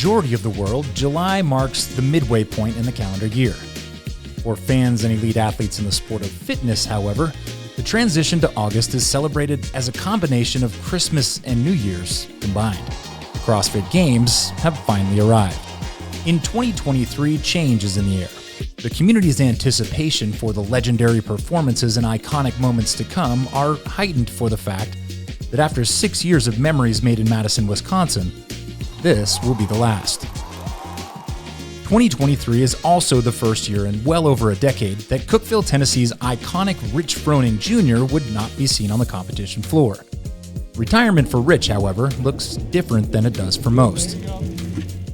majority of the world, July marks the midway point in the calendar year. For fans and elite athletes in the sport of fitness, however, the transition to August is celebrated as a combination of Christmas and New Year's combined. The CrossFit Games have finally arrived. In 2023, change is in the air. The community's anticipation for the legendary performances and iconic moments to come are heightened for the fact that after 6 years of memories made in Madison, Wisconsin, this will be the last. 2023 is also the first year in well over a decade that Cookeville, Tennessee's iconic Rich Froning Jr. would not be seen on the competition floor. Retirement for Rich, however, looks different than it does for most.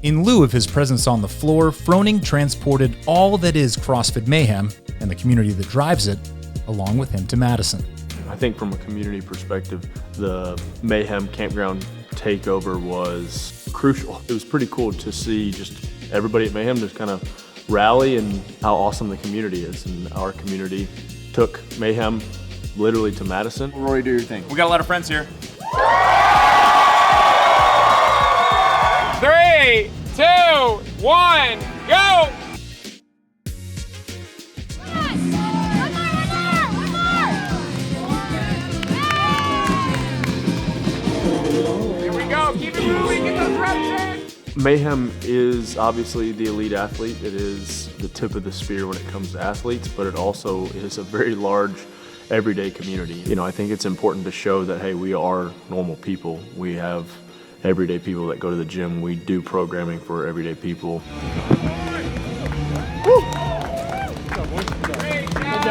In lieu of his presence on the floor, Froning transported all that is CrossFit Mayhem and the community that drives it along with him to Madison. I think from a community perspective, the Mayhem campground takeover was crucial. It was pretty cool to see just everybody at Mayhem just kind of rally and how awesome the community is. And our community took Mayhem literally to Madison. Rory, do your thing. We got a lot of friends here. 3, 2, 1, go! Here we go, keep it moving, get those reps in! Mayhem is obviously the elite athlete. It is the tip of the spear when it comes to athletes, but it also is a very large everyday community. You know, I think it's important to show that, hey, we are normal people. We have everyday people that go to the gym. We do programming for everyday people. Woo! Good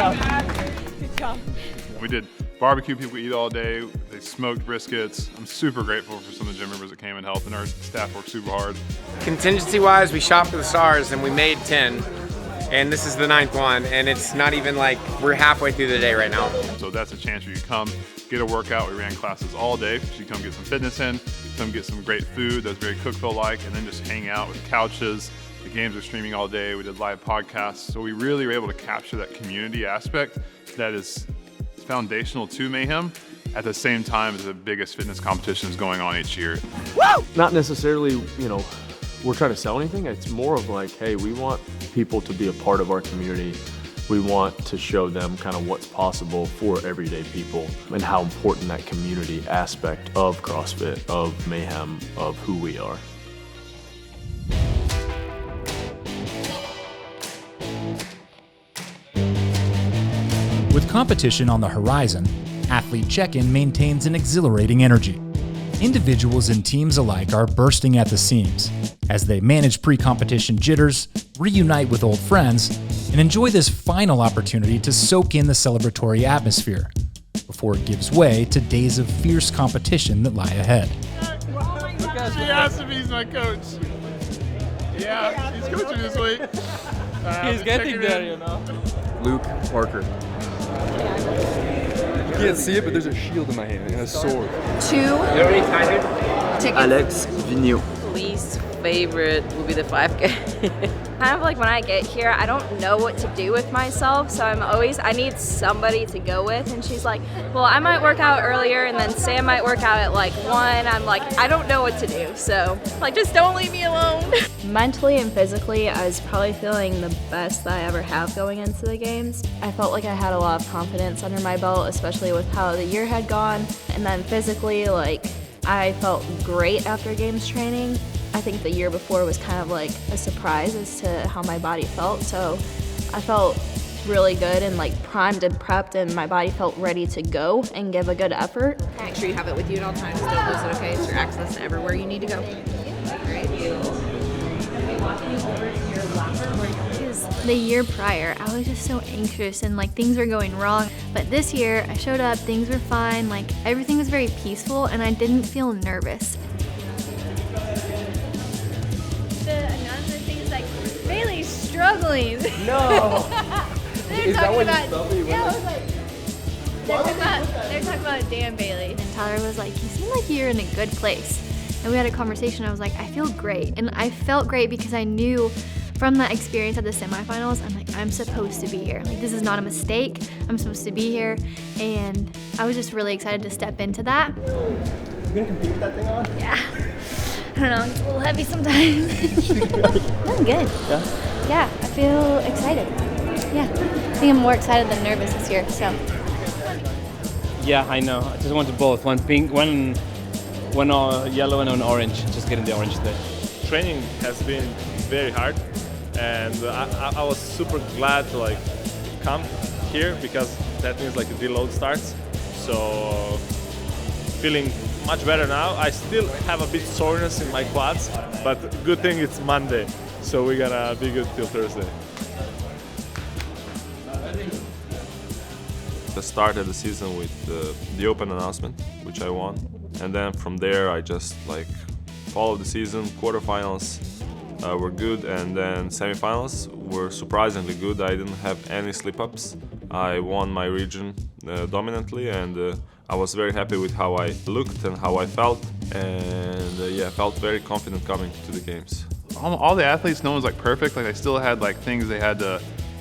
job. We did barbecue, people eat all day. They smoked briskets. I'm super grateful for some of the gym members that came and helped, and our staff worked super hard. Contingency-wise, we shot for the stars and we made 10. And this is the 9th one, and it's not even like we're halfway through the day right now. So that's a chance for you to come, get a workout. We ran classes all day, so you come get some fitness in, come get some great food that's very Cookeville-like, and then just hang out with couches. The games are streaming all day. We did live podcasts. So we really were able to capture that community aspect that is foundational to Mayhem at the same time as the biggest fitness competitions going on each year. Woo! Not necessarily, we're trying to sell anything. It's more of like, hey, we want people to be a part of our community. We want to show them kind of what's possible for everyday people and how important that community aspect of CrossFit, of Mayhem, of who we are. With competition on the horizon, Athlete Check-In maintains an exhilarating energy. Individuals and teams alike are bursting at the seams as they manage pre-competition jitters, reunite with old friends, and enjoy this final opportunity to soak in the celebratory atmosphere before it gives way to days of fierce competition that lie ahead. She asked if he's my coach. Yeah, he's coaching this week. He's getting there, Luke Parker. You can't see it, but there's a shield in my hand and a sword. 2 tickets. Alex Vigneault. Least favorite will be the 5K. Kind of like when I get here, I don't know what to do with myself, so I need somebody to go with, and she's like, well, I might work out earlier, and then Sam might work out at like 1. I'm like, I don't know what to do, so like, just don't leave me alone. Mentally and physically, I was probably feeling the best that I ever have going into the games. I felt like I had a lot of confidence under my belt, especially with how the year had gone, and then physically, like, I felt great after games training. I think the year before was kind of like a surprise as to how my body felt, so I felt really good and like primed and prepped, and my body felt ready to go and give a good effort. Make sure you have it with you at all times. Don't lose it, okay? It's your access to everywhere you need to go. The year prior, I was just so anxious and like things were going wrong. But this year, I showed up, things were fine, like everything was very peaceful and I didn't feel nervous. The announcer thinks like, Bailey's struggling. No! They're talking about, yeah, I was like, they're talking about Dan Bailey. And Tyler was like, you seem like you're in a good place. And we had a conversation, I was like, I feel great. And I felt great because I knew from that experience at the semifinals, I'm like, I'm supposed to be here. Like, this is not a mistake. I'm supposed to be here. And I was just really excited to step into that. You gonna compete with that thing on? Yeah. I don't know, it's a little heavy sometimes. I'm good. Yeah, I feel excited. Yeah, I think I'm more excited than nervous this year, so. Yeah, I know. I just wanted both. One pink, one yellow and one orange. Just getting the orange today. Training has been very hard, and I was super glad to like come here because that means like the deload starts. So feeling much better now. I still have a bit soreness in my quads, but good thing it's Monday, so we're gonna be good till Thursday. I started the season with the open announcement, which I won, and then from there I just like followed the season. Quarterfinals were good, and then semifinals were surprisingly good. I didn't have any slip-ups. I won my region dominantly, and I was very happy with how I looked and how I felt, and yeah, felt very confident coming to the games. All the athletes, no one's like perfect. Like they still had like things they had to.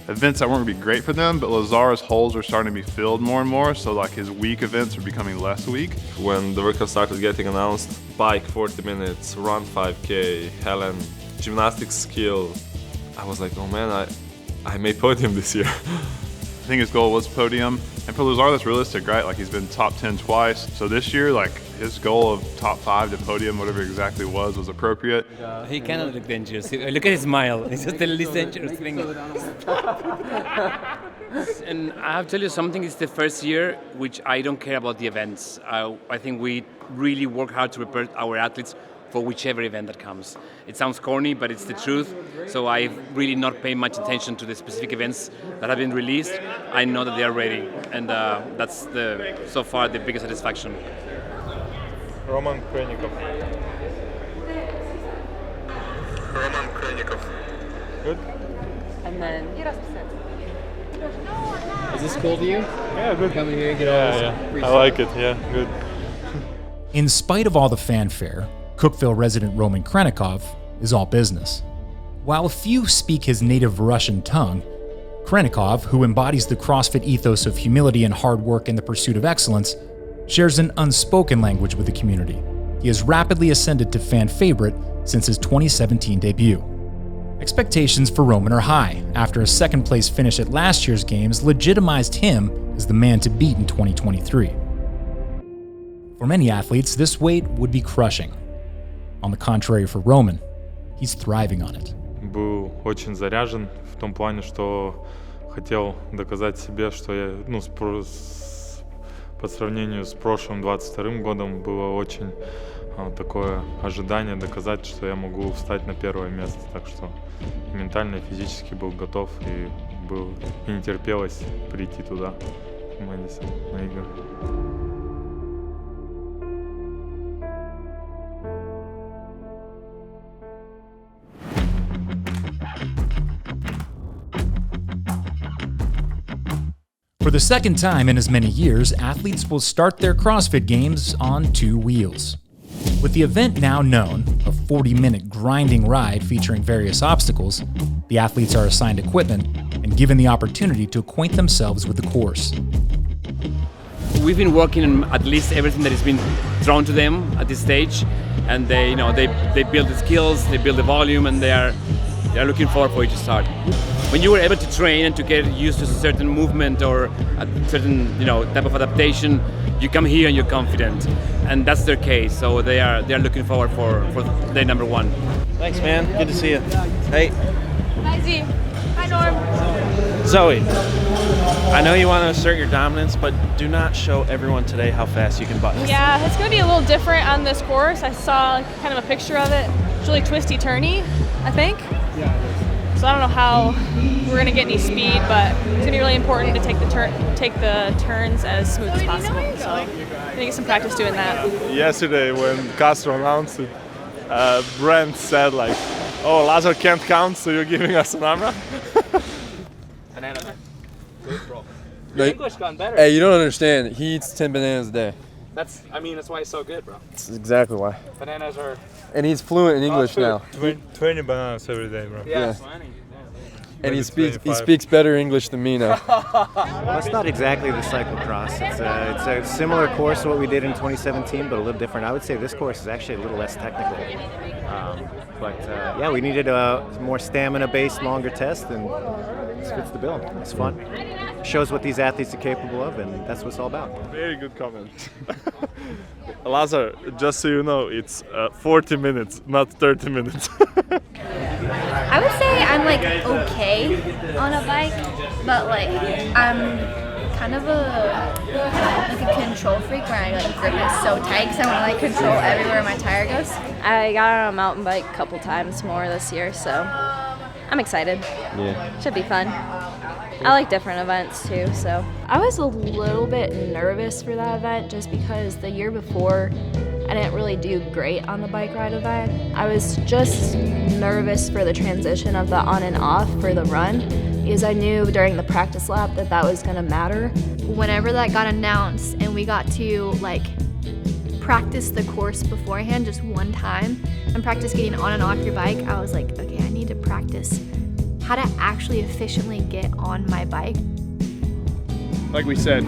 Events that weren't going to be great for them, but Lazar's holes were starting to be filled more and more, so like his weak events were becoming less weak. When the workout started getting announced, bike 40 minutes, run 5K, Helena, gymnastics skill, I was like, oh man, I made podium this year. I think his goal was podium, and for Lazar that's realistic, right? Like he's been top 10 twice, so this year like his goal of top 5 to podium, whatever exactly was appropriate. He cannot look dangerous. Look at his smile. It's just the least dangerous thing. And I have to tell you something, it's the first year which I don't care about the events. I think we really work hard to prepare our athletes for whichever event that comes. It sounds corny, but it's the truth. So I really not pay much attention to the specific events that have been released. I know that they are ready, and that's so far the biggest satisfaction. Krennikov. Krennikov. Good? And then Is this cool to you? Yeah, good. Coming here and get all this free I like it, yeah, good. In spite of all the fanfare, Cookeville resident Roman Krennikov is all business. While few speak his native Russian tongue, Krennikov, who embodies the CrossFit ethos of humility and hard work in the pursuit of excellence, shares an unspoken language with the community. He has rapidly ascended to fan favorite since his 2017 debut. Expectations for Roman are high, after a second-place finish at last year's games legitimized him as the man to beat in 2023. For many athletes, this weight would be crushing. On the contrary for Roman, he's thriving on it. Был очень заряжен в том плане, что хотел доказать себе, что я, по сравнению с прошлым 22-м годом было очень такое ожидание доказать, что я могу встать на первое место. Так что ментально и физически был готов и не терпелось прийти туда, в Мэдисон, на игры. For the second time in as many years, athletes will start their CrossFit games on 2 wheels. With the event now known, a 40-minute grinding ride featuring various obstacles, the athletes are assigned equipment and given the opportunity to acquaint themselves with the course. We've been working on at least everything that has been thrown to them at this stage, and they build the skills, they build the volume, and they are looking forward for it to start. When you were able to train and to get used to a certain movement or a certain type of adaptation, you come here and you're confident, and that's their case. So they are looking forward for day number 1. Thanks, man. Good to see you. Hey. Hi, Z. Hi, Norm. Zoe, I know you want to assert your dominance, but do not show everyone today how fast you can bike. Yeah, it's going to be a little different on this course. I saw kind of a picture of it. It's really twisty-turny, I think. Yeah. So I don't know how we're going to get any speed, but it's going to be really important to take the turns as smooth as possible. So I'm going to get some practice doing that. Yesterday when Castro announced it, Brent said like, oh, Lazar can't count, so you're giving us an AMRA? Banana. Your English gone better. Hey, you don't understand. He eats 10 bananas a day. That's why it's so good, bro. That's exactly why. Bananas are... And he's fluent in English now. 20 bananas every day, bro. Yeah. And he speaks better English than me now. Well, it's not exactly the cyclocross. It's a similar course to what we did in 2017, but a little different. I would say this course is actually a little less technical. Yeah, we needed a more stamina-based, longer test, and this fits the bill. It's fun. Shows what these athletes are capable of, and that's what it's all about. Very good comment. Lazar, just so you know, it's 40 minutes, not 30 minutes. I would say I'm like okay on a bike, but like I'm kind of a control freak where I like grip it so tight because I want to like control everywhere my tire goes. I got on a mountain bike a couple times more this year, so I'm excited. Yeah. Should be fun. I like different events too, so. I was a little bit nervous for that event just because the year before I didn't really do great on the bike ride event. I was just nervous for the transition of the on and off for the run because I knew during the practice lap that that was gonna matter. Whenever that got announced and we got to like practice the course beforehand just one time and practice getting on and off your bike, I was like, okay, I need to practice how to actually efficiently get on my bike. Like we said,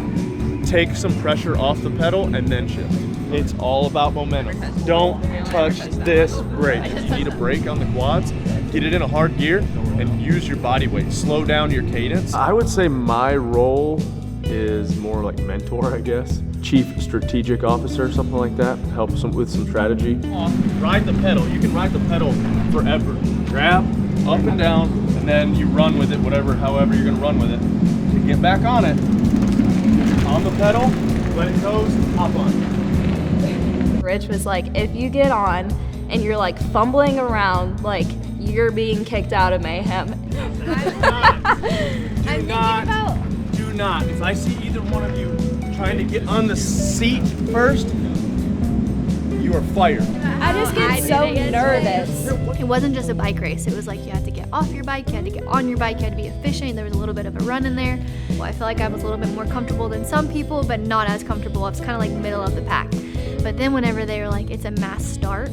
take some pressure off the pedal and then shift. It's all about momentum. Don't touch this brake. If you need a brake on the quads, get it in a hard gear and use your body weight. Slow down your cadence. I would say my role is more like mentor, I guess. Chief strategic officer, something like that. Helps them with some strategy. Ride the pedal. You can ride the pedal forever. Grab, up and down, and then you run with it, however you're gonna run with it. To get back on it, on the pedal, when it goes, hop on. Rich was like, if you get on and you're like fumbling around, like you're being kicked out of Mayhem. Do not. If I see either one of you trying to get on the seat first, you are fired. I just get so nervous. It wasn't just a bike race. It was like you had to get off your bike, you had to get on your bike, you had to be efficient. There was a little bit of a run in there. Well, I feel like I was a little bit more comfortable than some people, but not as comfortable. I was kind of like middle of the pack. But then whenever they were like, it's a mass start,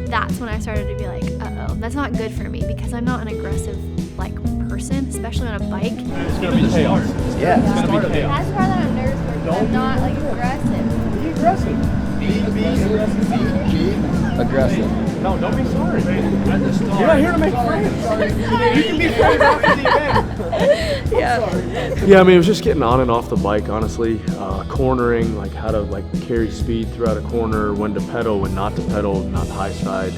that's when I started to be like, uh-oh, that's not good for me because I'm not an aggressive like person, especially on a bike. It's gonna be chaos. Yeah. It's gonna be chaos. That's part that I'm nervous for. I'm not like aggressive. Be aggressive. Be aggressive. No, don't be sorry. You're not here to make friends. You can be friends after the event. Yeah, I mean, it was just getting on and off the bike, honestly. Cornering, like how to like carry speed throughout a corner, when to pedal, when not to pedal, not the high side.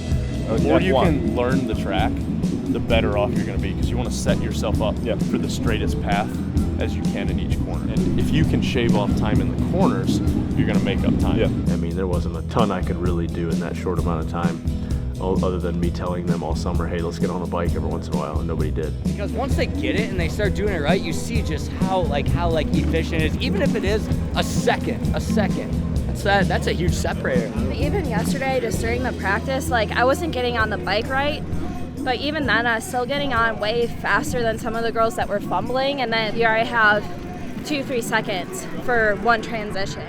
The more you can learn the track, the better off you're going to be because you want to set yourself up for the straightest path as you can in each corner. And if you can shave off time in the corners, you're going to make up time. Yeah. I mean, there wasn't a ton I could really do in that short amount of time, other than me telling them all summer, hey, let's get on a bike every once in a while, and nobody did. Because once they get it and they start doing it right, you see just how efficient it is, even if it is a second. That's a huge separator. Even yesterday, just during the practice, like I wasn't getting on the bike right, but even then I was still getting on way faster than some of the girls that were fumbling, and then here I have 2-3 seconds for one transition.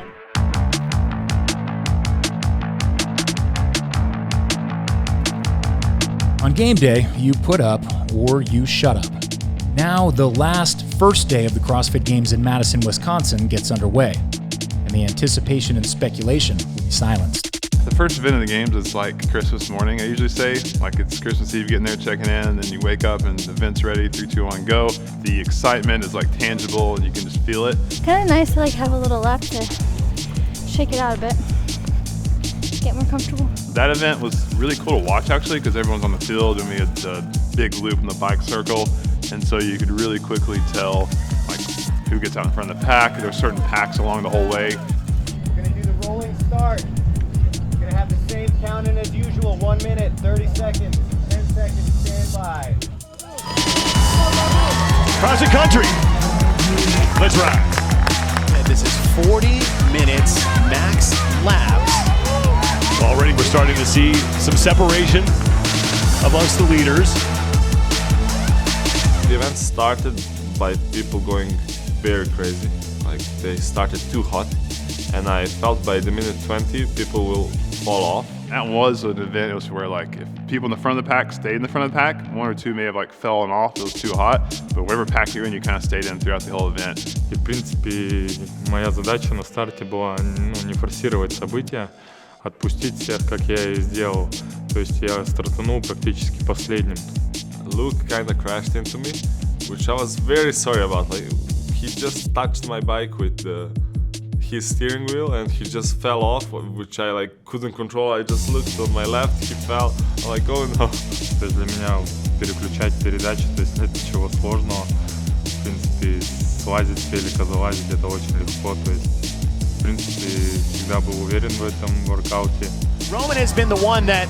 On game day, you put up or you shut up. Now, the first day of the CrossFit Games in Madison, Wisconsin gets underway, and the anticipation and speculation will be silenced. The first event of the games is like Christmas morning, I usually say. Like it's Christmas Eve, getting there, checking in, and then you wake up and the event's ready, 3, 2, 1, go. The excitement is like tangible and you can just feel it. Kind of nice to like have a little lap to shake it out a bit, get more comfortable. That event was really cool to watch actually because everyone's on the field and we had the big loop in the bike circle, and so you could really quickly tell like who gets out in front of the pack. There were certain packs along the whole way. We're going to do the rolling start. We're going to have the same counting as usual, 1 minute, 30 seconds, 10 seconds, stand by. CrossCountry, let's ride. This is 40 minutes max laps. Already we're starting to see some separation amongst the leaders. The event started by people going very crazy. Like they started too hot, and I felt by the minute 20 people will fall off. That was an event. It was where like if people in the front of the pack stayed in the front of the pack, one or two may have like fallen off. It was too hot, but whatever pack you're in, you kind of stayed in throughout the whole event. И в принципе моя задача на старте была не форсировать события, отпустить всех, как я и сделал. То есть я стартанул практически последним. Luke kind of crashed into me, which I was very sorry about. Like he just touched my bike with his steering wheel and he just fell off, which I like couldn't control. I just looked on my left, he fell. I'm like, oh no. То есть для меня переключать передачи, то есть нет ничего сложного. В принципе, слазить с велика, залазить это очень легко. То есть, в принципе, всегда был уверен в этом воркауте. Roman has been the one that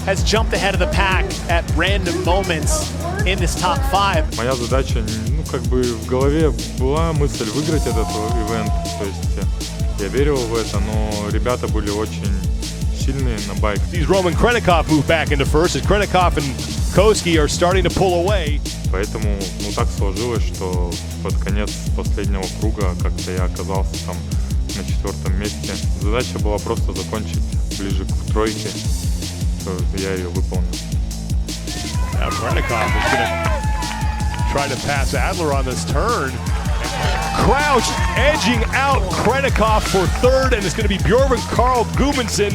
has jumped ahead of the pack at random moments in this top 5. Моя задача, как бы в голове была мысль выиграть этот ивент. То есть я верил в это, но ребята были очень сильные на байк. Sees Roman Krennikov move back into first as Krennikov and Koski are starting to pull away. Поэтому так сложилось, что под конец последнего круга как-то я оказался там на 4-м месте. Задача была просто закончить ближе к тройке. Я ее выполнил. Now Krennikov is going to try to pass Adler on this turn. Crouch edging out Krennikov for third, and it's going to be Bjorn Karl Gudmundsson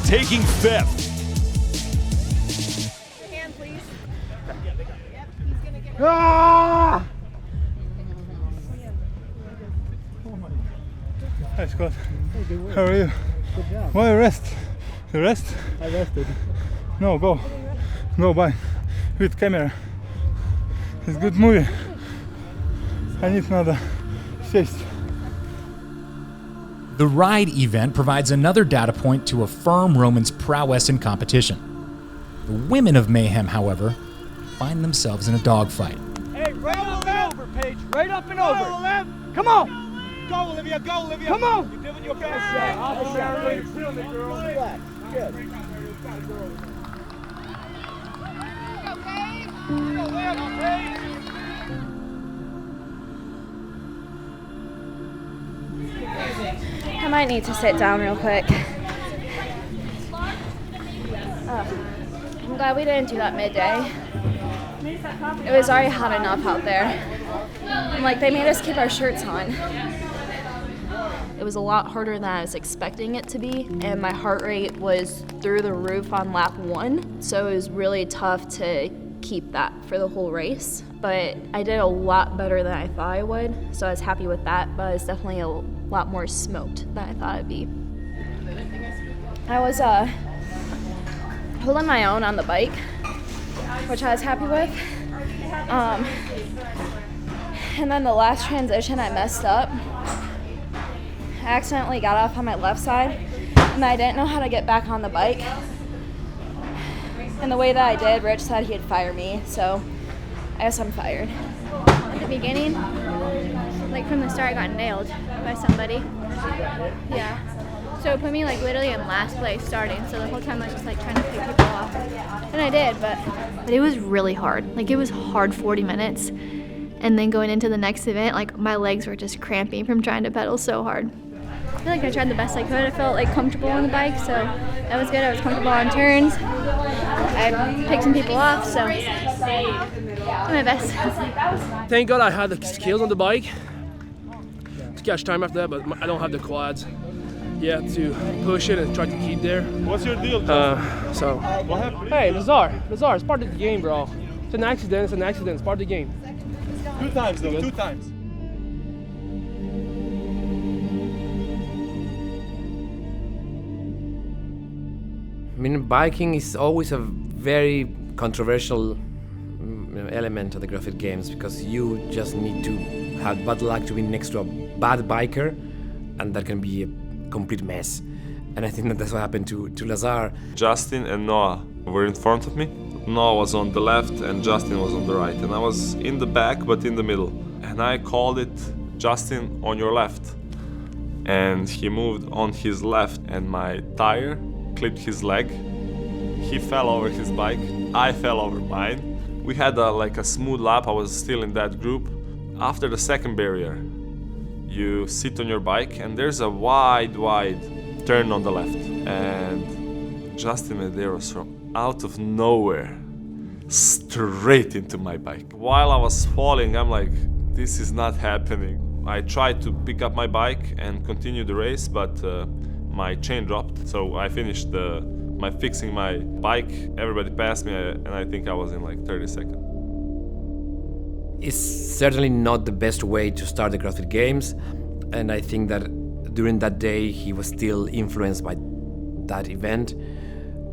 taking 5th. Hand, please. Ah! Hi, Scott. How are you? Good job. Why rest? You rest? I rested. No, go. Go by. With camera. It's good movie. I need another six. The ride event provides another data point to affirm Roman's prowess in competition. The women of Mayhem, however, find themselves in a dogfight. Hey, right up and over, Paige. Right up and over. Come on. Go, Olivia. Go, Olivia. Come on. You're giving your best shot. Good. I might need to sit down real quick. I'm glad we didn't do that midday. It was already hot enough out there. And like they made us keep our shirts on. It was a lot harder than I was expecting it to be, and my heart rate was through the roof on lap 1, so it was really tough to keep that for the whole race. But I did a lot better than I thought I would, so I was happy with that, but I was definitely a lot more smoked than I thought I'd be. I was holding my own on the bike, which I was happy with. And then the last transition I messed up. I accidentally got off on my left side, and I didn't know how to get back on the bike. And the way that I did, Rich said he'd fire me, so I guess I'm fired. At the beginning, like from the start, I got nailed by somebody. Yeah. So it put me like literally in last place starting. So the whole time I was just like trying to pick people off. And I did, but it was really hard. Like it was hard 40 minutes. And then going into the next event, like my legs were just cramping from trying to pedal so hard. I feel like I tried the best I could. I felt like comfortable on the bike, so that was good. I was comfortable on turns. I picked some people off, so I did my best. Thank God I had the skills on the bike to catch time after that, but I don't have the quads. Yeah, to push it and try to keep there. What's your deal? What happened? Hey, Lazar, it's part of the game, bro. It's an accident, it's part of the game. 2 times though, 2 times. I mean, biking is always a very controversial element of the CrossFit Games because you just need to have bad luck to be next to a bad biker, and that can be a complete mess. And I think that's what happened to Lazar. Justin and Noah were in front of me. Noah was on the left and Justin was on the right. And I was in the back, but in the middle. And I called it, Justin, on your left. And he moved on his left and my tire clipped his leg. He fell over his bike. I fell over mine. We had a smooth lap. I was still in that group. After the second barrier, you sit on your bike and there's a wide turn on the left, and Justin Medeiros from out of nowhere straight into my bike. While I was falling, I'm like, this is not happening. I tried to pick up my bike and continue the race, but my chain dropped. So I finished fixing my bike. Everybody passed me, and I think I was in like 30 seconds. It's certainly not the best way to start the CrossFit Games, and I think that during that day he was still influenced by that event,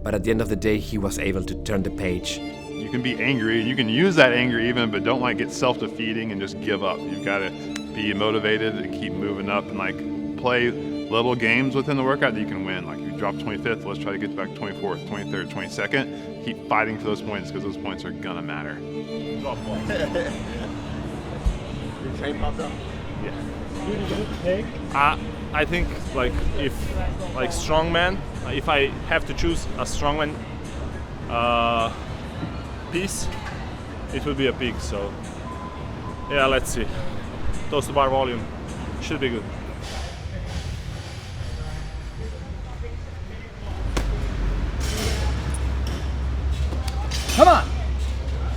but at the end of the day he was able to turn the page. You can be angry, and you can use that anger even, but don't like get self-defeating and just give up. You've got to be motivated and keep moving up and like play little games within the workout that you can win. Like you drop 25th, let's try to get back 24th, 23rd, 22nd. Keep fighting for those points because those points are gonna matter. Your chain popped up? Yeah. I think like if like strongman, if I have to choose a strongman piece, it would be a pig. So yeah, let's see. Toes to bar volume should be good. Come on.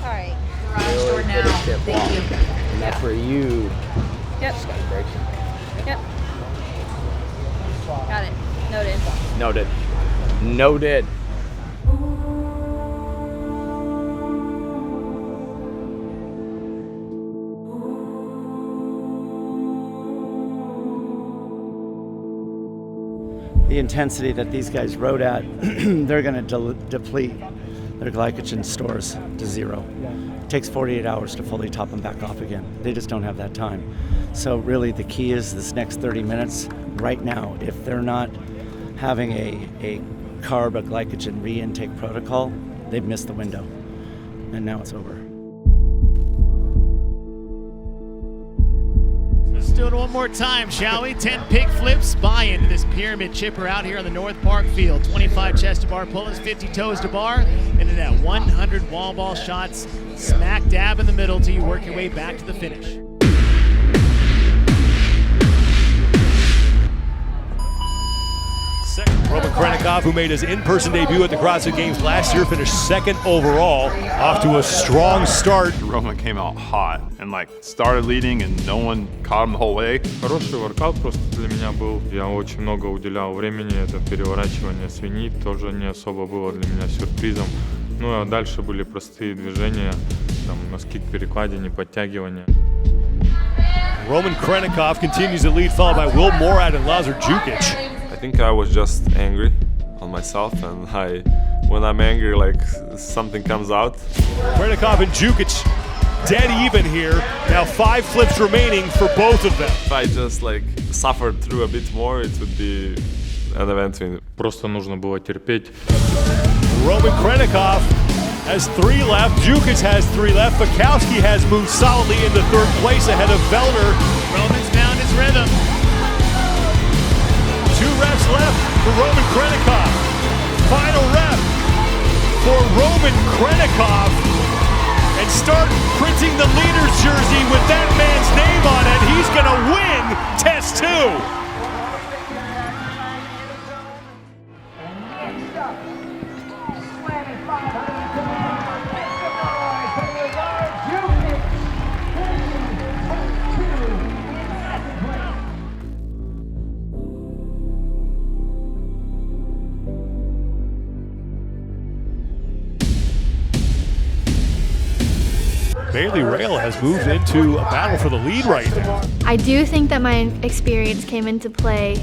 All right. Garage door now. Thank you. And that's for you. Yep. Just got a break. Yep. Got it. Noted. Noted. Noted. The intensity that these guys rode at, they're going to deplete their glycogen stores to zero. It takes 48 hours to fully top them back off again. They just don't have that time. So really the key is this next 30 minutes right now. If they're not having a carb or glycogen re-intake protocol, they've missed the window. And now it's over. Let's do it one more time, shall we? 10 pig flips, buy into this pyramid chipper out here on the North Park field. 25 chest to bar pull-ups, 50 toes to bar, and then that 100 wall ball shots smack dab in the middle till you work your way back to the finish. Roman Krennikov, who made his in-person debut at the CrossFit Games last year, finished second overall, off to a strong start. Roman came out hot and like started leading and no one caught him the whole way. Хороший воркаут просто для меня был. Я очень много уделял времени. Это переворачивание свиньи тоже не особо было для меня сюрпризом. Ну а дальше были простые движения, там носки к перекладине, подтягивания. Roman Krennikov continues to lead, followed by Will Morad and Lazar Jukic. I think I was just angry on myself, and when I'm angry, like something comes out. Krennikov and Jukic dead even here. Now 5 flips remaining for both of them. If I just like suffered through a bit more, it would be an event win. Просто нужно было терпеть. Roman Krennikov has 3 left. Jukic has 3 left. Bukowski has moved solidly into 3rd place ahead of Vellner. Roman's found his rhythm. 2 reps left for Roman Krennikov. Final rep for Roman Krennikov. And start printing the leader's jersey with that man's name on it. He's gonna win test 2. Bailey Rail has moved into a battle for the lead right now. I do think that my experience came into play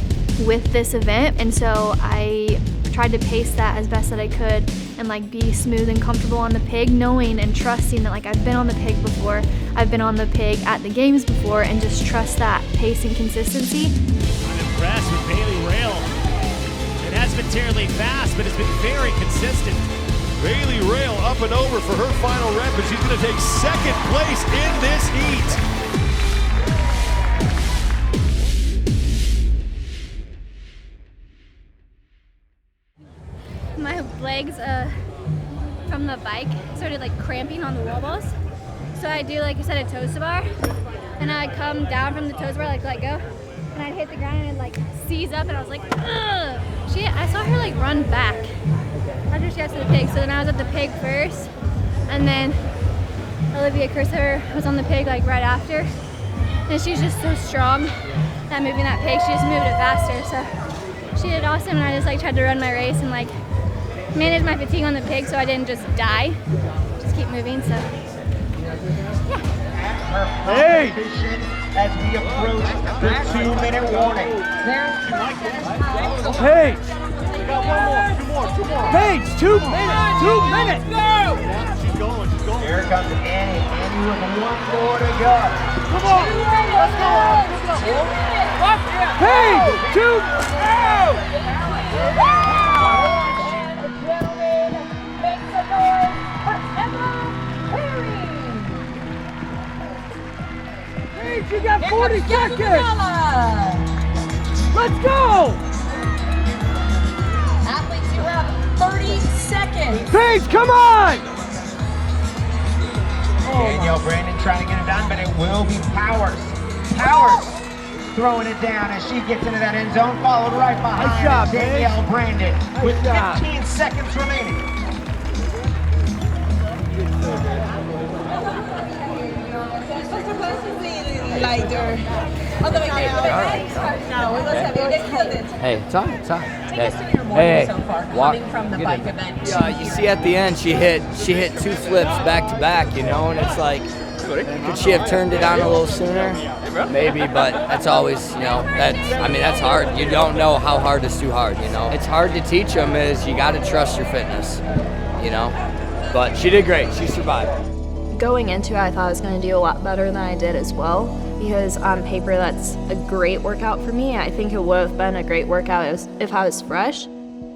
with this event, and so I tried to pace that as best that I could and like be smooth and comfortable on the pig, knowing and trusting that like I've been on the pig before, I've been on the pig at the games before, and just trust that pace and consistency. I'm impressed with Bailey Rail. It hasn't been terribly fast, but it's been very consistent. Bailey Rail up and over for her final rep, and she's going to take 2nd place in this heat. My legs from the bike started like cramping on the wall balls. So I do like a set of toes to bar, and I come down from the toes bar, like let go, and I'd hit the ground and I'd like seize up, and I was like, ugh. I saw her like run back after she got to the pig. So then I was at the pig first, and then Olivia Cursor was on the pig like right after. And she's just so strong that moving that pig, she just moved it faster. So she did awesome, and I just like tried to run my race and like manage my fatigue on the pig so I didn't just die. Just keep moving. So yeah. Hey! As we approach the 2-minute warning. Paige! We got one more, two more. Paige, 2 minutes, 2 minutes! Go! Yeah, she's going. Here comes Annie. Annie with 1 more to go. Come on! Let's go! Paige, 2! And the gentleman makes a noise for Emma Perry. Paige, you got 40 seconds! Let's go! Athletes, you have 30 seconds. Paige, come on! Danielle Brandon trying to get it done, but it will be Powers. Powers throwing it down as she gets into that end zone, followed right behind nice job, Danielle Brandon with job. 15 seconds remaining. Lighter. Hey, it's all right, it's all right. Take us through your morning so far, coming from the bike event. Yeah, you see at the end, she hit 2 flips back to back, you know, and it's like, could she have turned it on a little sooner? Maybe, but that's always, you know, that's hard. You don't know how hard is too hard, you know. It's hard to teach them is you got to trust your fitness, you know. But she did great. She survived. Going into it, I thought I was going to do a lot better than I did as well, because on paper that's a great workout for me. I think it would have been a great workout if I was fresh.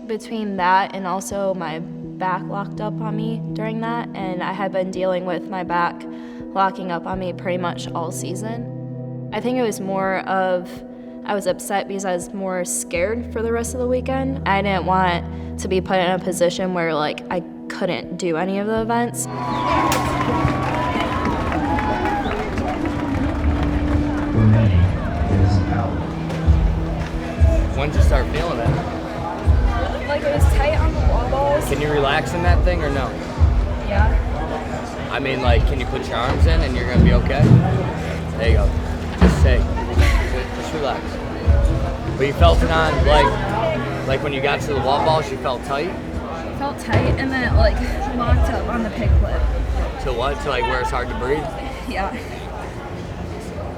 Between that and also my back locked up on me during that, and I had been dealing with my back locking up on me pretty much all season. I think it was more of I was upset because I was more scared for the rest of the weekend. I didn't want to be put in a position where like I couldn't do any of the events. When did you start feeling it? Like it was tight on the wall balls. Can you relax in that thing or no? Yeah. I mean, like, can you put your arms in and you're gonna be okay? There you go. Just just relax. But you felt it on, like when you got to the wall balls, you felt tight? It felt tight, and then it like locked up on the pig clip. To what? To like where it's hard to breathe? Yeah.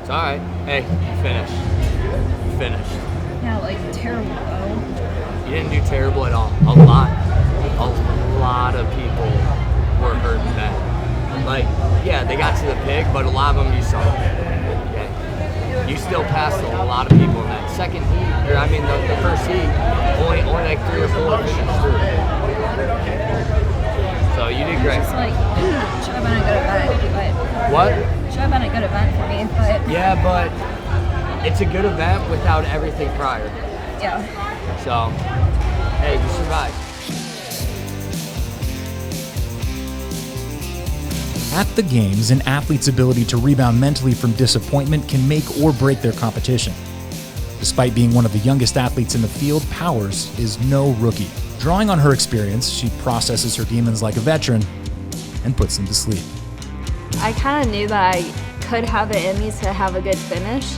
It's all right. Hey, you finished. You finished. Yeah, like terrible though. You didn't do terrible at all. A lot of people were hurting bad. Like, yeah, they got to the pig, but a lot of them you saw. Okay. You still passed a lot of people in that second heat, or I mean the first heat. Only like 3 or 4 finished through. So you did great. Just like should have been a good event, but what? Should have been a good event for me, but yeah, but it's a good event without everything prior. Yeah. So, hey, you survived. At the games, an athlete's ability to rebound mentally from disappointment can make or break their competition. Despite being one of the youngest athletes in the field, Powers is no rookie. Drawing on her experience, she processes her demons like a veteran and puts them to sleep. I kind of knew that I could have it in me to have a good finish,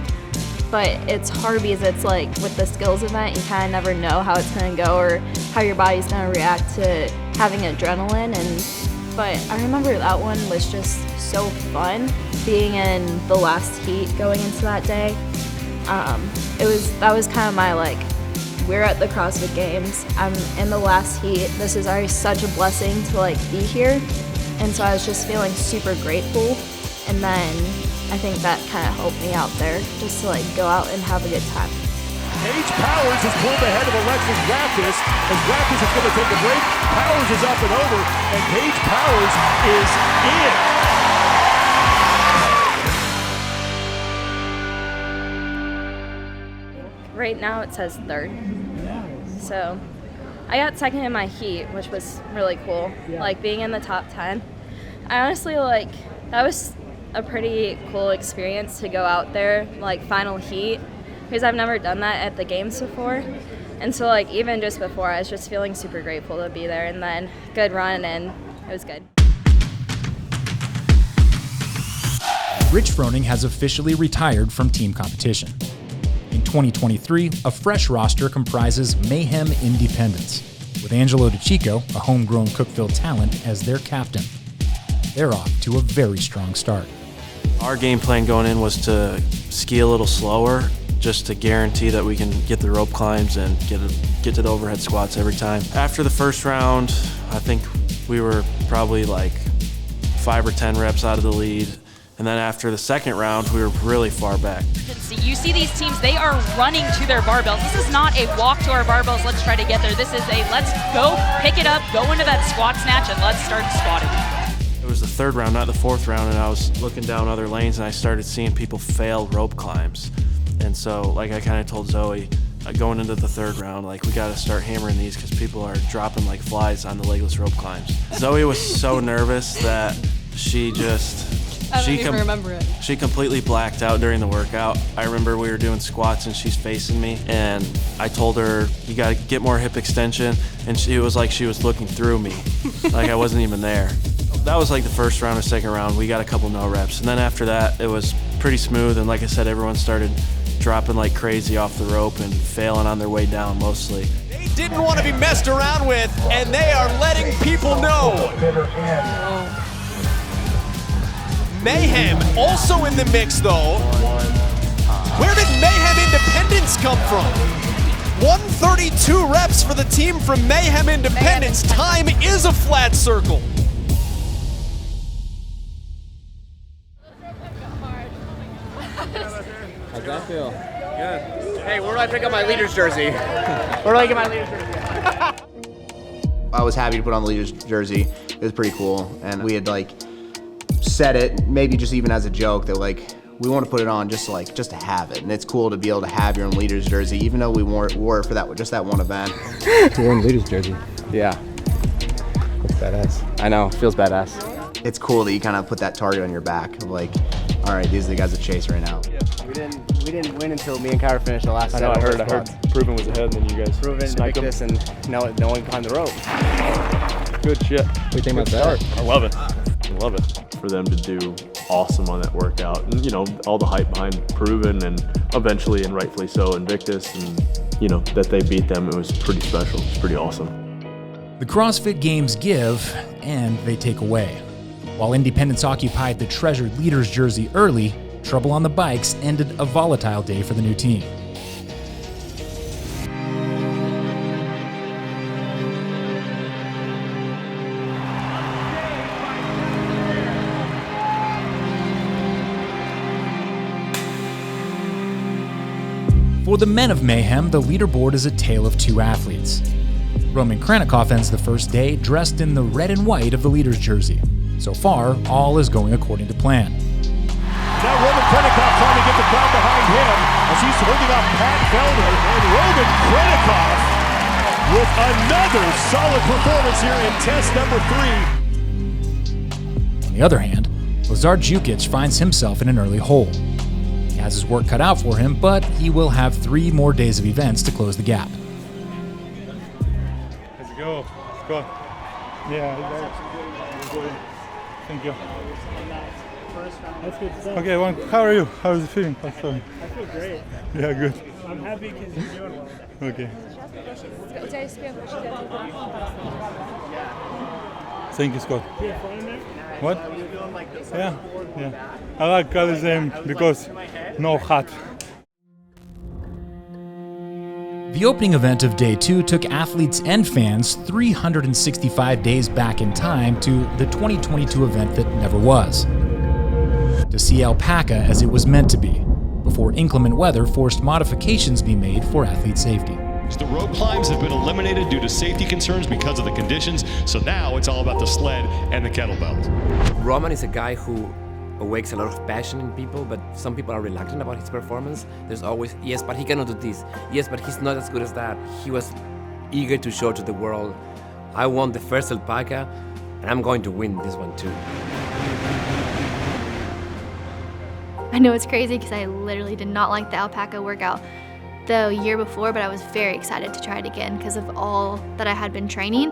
but it's hard because it's like with the skills event, you kind of never know how it's going to go or how your body's going to react to having adrenaline. But I remember that one was just so fun, being in the last heat going into that day. That was kind of my like, we're at the CrossFit Games, I'm in the last heat, this is already such a blessing to like be here. And so I was just feeling super grateful, and then I think that kind of helped me out there, just to like go out and have a good time. Paige Powers has pulled ahead of Alexis Graftis, and Graftis is going to take a break. Powers is up and over, and Paige Powers is in. Right now it says third. So I got second in my heat, which was really cool. Like being in the top 10. I honestly that was a pretty cool experience to go out there, like final heat, because I've never done that at the games before. And so like even just before, I was just feeling super grateful to be there, and then good run, and it was good. Rich Froning has officially retired from team competition. In 2023, a fresh roster comprises Mayhem Independents, with Angelo DeChico, a homegrown Cookeville talent, as their captain. They're off to a very strong start. Our game plan going in was to ski a little slower, just to guarantee that we can get the rope climbs and get to the overhead squats every time. After the first round, I think we were probably like 5 or 10 reps out of the lead. And then after the second round, we were really far back. You see these teams, they are running to their barbells. This is not a walk to our barbells, let's try to get there. This is a let's go, pick it up, go into that squat snatch, and let's start squatting. It was the third round, not the fourth round, and I was looking down other lanes and I started seeing people fail rope climbs. And so, like, I kind of told Zoe, going into the third round, like, we got to start hammering these because people are dropping like flies on the legless rope climbs. Zoe was so nervous that she remember it. She completely blacked out during the workout. I remember we were doing squats and she's facing me, and I told her, you got to get more hip extension, and it was like she was looking through me, like I wasn't even there. That was like the first round or second round. We got a couple no reps, and then after that, it was pretty smooth, and like I said, everyone started dropping like crazy off the rope and failing on their way down mostly. They didn't want to be messed around with, and they are letting people know. Mayhem also in the mix though. Where did Mayhem Independence come from? 132 reps for the team from Mayhem Independence. Time is a flat circle. How's that feel? Good. Hey, where do I pick up my leader's jersey? Where do I get my leader's jersey? I was happy to put on the leader's jersey. It was pretty cool, and we had like said it, maybe just even as a joke, that like we want to put it on just to have it, and it's cool to be able to have your own leader's jersey, even though we wore it for that one event. Your own leader's jersey. Yeah. That's badass. I know, feels badass. It's cool that you kind of put that target on your back of like, all right, these are the guys that chase right now. We didn't win until me and Kyra finished the last set. I heard Proven was ahead, and then you guys sniped Victus, and no one behind the rope. Good shit. What do you think about that? I love it. I love it. For them to do awesome on that workout, and you know, all the hype behind Proven, and eventually and rightfully so Invictus, and you know, that they beat them, it was pretty special. It's pretty awesome. The CrossFit Games give, and they take away. While Independence occupied the treasured leader's jersey early, trouble on the bikes ended a volatile day for the new team. For the men of Mayhem, the leaderboard is a tale of two athletes. Roman Krennikov ends the first day dressed in the red and white of the leader's jersey. So far, all is going according to plan. Now Roman Krennikov trying to get the crowd behind him as he's holding off Pat Felder, and Roman Krennikov with another solid performance here in test number 3. On the other hand, Lazar finds himself in an early hole. He has his work cut out for him, but he will have 3 more days of events to close the gap. Let's go. Let's go. Yeah. Thank you. Okay, how are you? How is it feeling? I feel great. Yeah, good. I'm happy because you're doing well. Okay. Thank you, Scott. What? Yeah. I like Kali's name because no hat. The opening event of Day 2 took athletes and fans 365 days back in time to the 2022 event that never was. To see Alpaca as it was meant to be, before inclement weather forced modifications be made for athlete safety. The rope climbs have been eliminated due to safety concerns because of the conditions, so now it's all about the sled and the kettlebells. Roman is a guy who awakes a lot of passion in people, but some people are reluctant about his performance. There's always, yes, but he cannot do this. Yes, but he's not as good as that. He was eager to show to the world, I won the first Alpaca, and I'm going to win this one too. I know it's crazy because I literally did not like the Alpaca workout the year before, but I was very excited to try it again because of all that I had been training.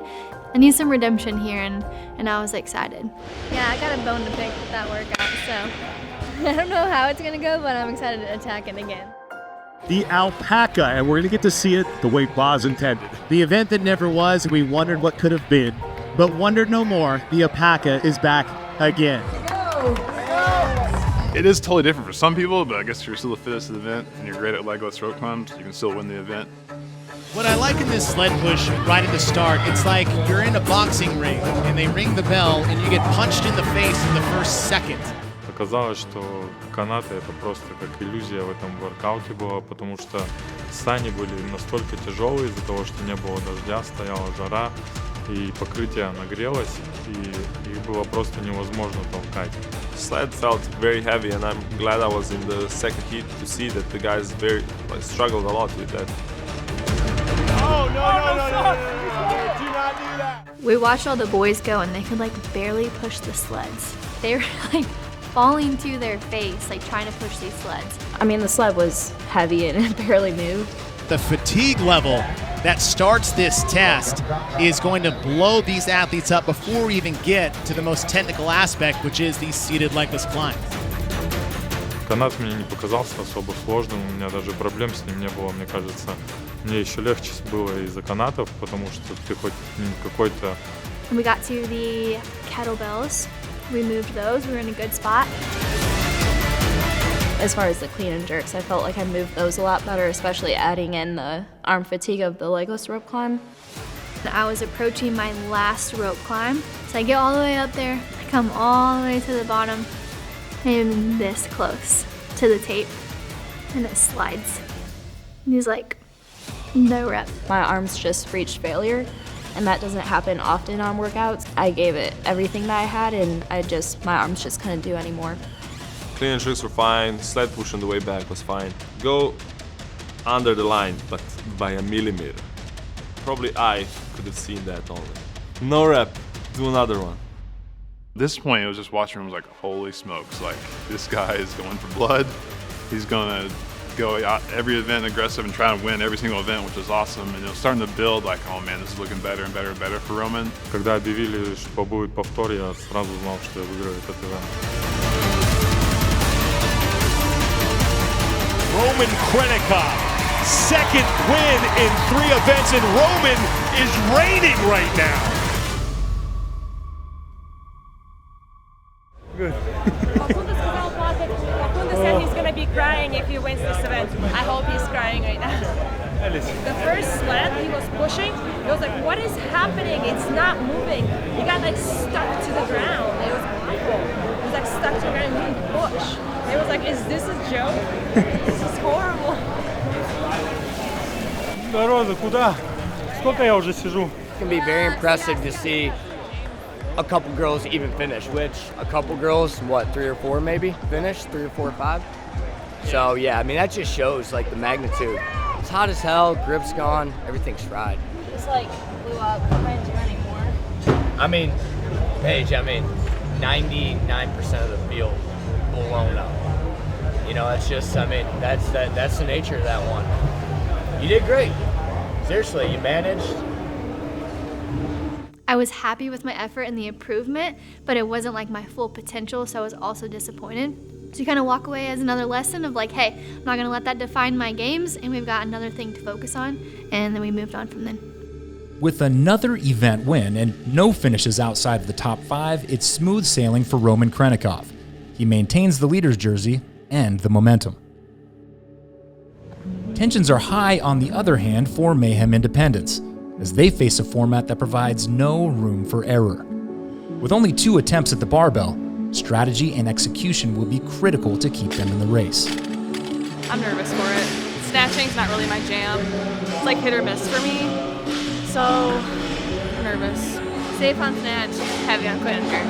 I need some redemption here, and I was excited. Yeah, I got a bone to pick with that workout, so I don't know how it's gonna go, but I'm excited to attack it again. The Alpaca, and we're going to get to see it the way Boz intended. The event that never was, we wondered what could have been, but wondered no more. The Alpaca is back again. It is totally different for some people, but I guess if you're still the fittest of the event and you're great at legless rope climbs, you can still win the event. What I like in this sled push right at the start, it's like you're in a boxing ring and they ring the bell and you get punched in the face in the first second. Оказалось, что канаты это просто как иллюзия в этом воркауте была, потому что сани были настолько тяжелые из-за того, что не было дождя, стояла жара, и покрытие нагрелось, и их было просто невозможно толкать. Sled felt very heavy, and I'm glad I was in the second heat to see that the guys struggled a lot with that. Oh, no, do not do that. We watched all the boys go and they could like barely push the sleds. They were like falling to their face, like trying to push these sleds. I mean, the sled was heavy and it barely moved. The fatigue level that starts this test is going to blow these athletes up before we even get to the most technical aspect, which is these seated legless climbs. Канат мне не показался особо сложным, у меня даже проблем с ним не было, мне кажется. Мне еще легче было из-за канатов, потому что ты хоть какой-то... We got to the kettlebells. We moved those. We were in a good spot. As far as the clean and jerks, I felt like I moved those a lot better, especially adding in the arm fatigue of the legless rope climb. I was approaching my last rope climb. So I get all the way up there, I come all the way to the bottom, and this close to the tape, and it slides. And he's like, no rep. My arms just reached failure, and that doesn't happen often on workouts. I gave it everything that I had, and my arms just couldn't do anymore. Clean and jerks were fine, sled push on the way back was fine. Go under the line, but by a millimeter. Probably I could have seen that only. No rep, do another one. At this point, it was just watching him, was like, holy smokes, like, this guy is going for blood. He's gonna go out every event aggressive and try to win every single event, which was awesome. And starting to build like, oh man, this is looking better and better and better for Roman. Когда объявили, что будет повтор, я сразу знал, что я выиграю этот ивент. Roman Krennikov, second win in 3 events, and Roman is reigning right now. Good. Wakunda said he's going to be crying if he wins this event. I hope he's crying right now. The first sled he was pushing, it was like, what is happening? It's not moving. He got like stuck to the ground. It was awful. He was like stuck to the ground and he didn't push. It was like, is this a joke? This is horrible. Роза, куда? Сколько я уже сижу? It's going to be very impressive to see a couple girls even finish, which a couple girls, 3 or 4 maybe, finish, 3 or 4 or 5. So yeah, I mean, that just shows like the magnitude. It's hot as hell, grip's gone, everything's fried. Just like blew up, couldn't do anymore. I mean, Paige, 99% of the field blown up. You know, that's just, that's the nature of that one. You did great. Seriously, you managed. I was happy with my effort and the improvement, but it wasn't like my full potential, so I was also disappointed. So you kind of walk away as another lesson of like, hey, I'm not gonna let that define my games, and we've got another thing to focus on, and then we moved on from then. With another event win and no finishes outside of the top 5, it's smooth sailing for Roman Krennikov. He maintains the leader's jersey and the momentum. Tensions are high, on the other hand, for Mayhem Independents, as they face a format that provides no room for error. With only 2 attempts at the barbell, strategy and execution will be critical to keep them in the race. I'm nervous for it. Snatching's not really my jam. It's like hit or miss for me, so I'm nervous. Safe on snatch, heavy on clean and jerk.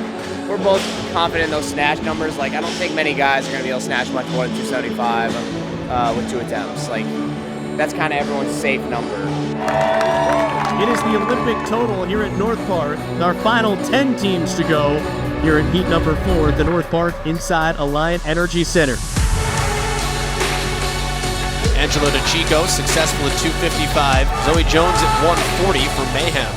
We're both confident in those snatch numbers. Like, I don't think many guys are going to be able to snatch much more than 275 with 2 attempts. Like, that's kind of everyone's safe number. It is the Olympic total here at North Park. Our final 10 teams to go here in heat number 4 at the North Park inside Alliant Energy Center. Angela DeChico, successful at 255. Zoe Jones at 140 for Mayhem.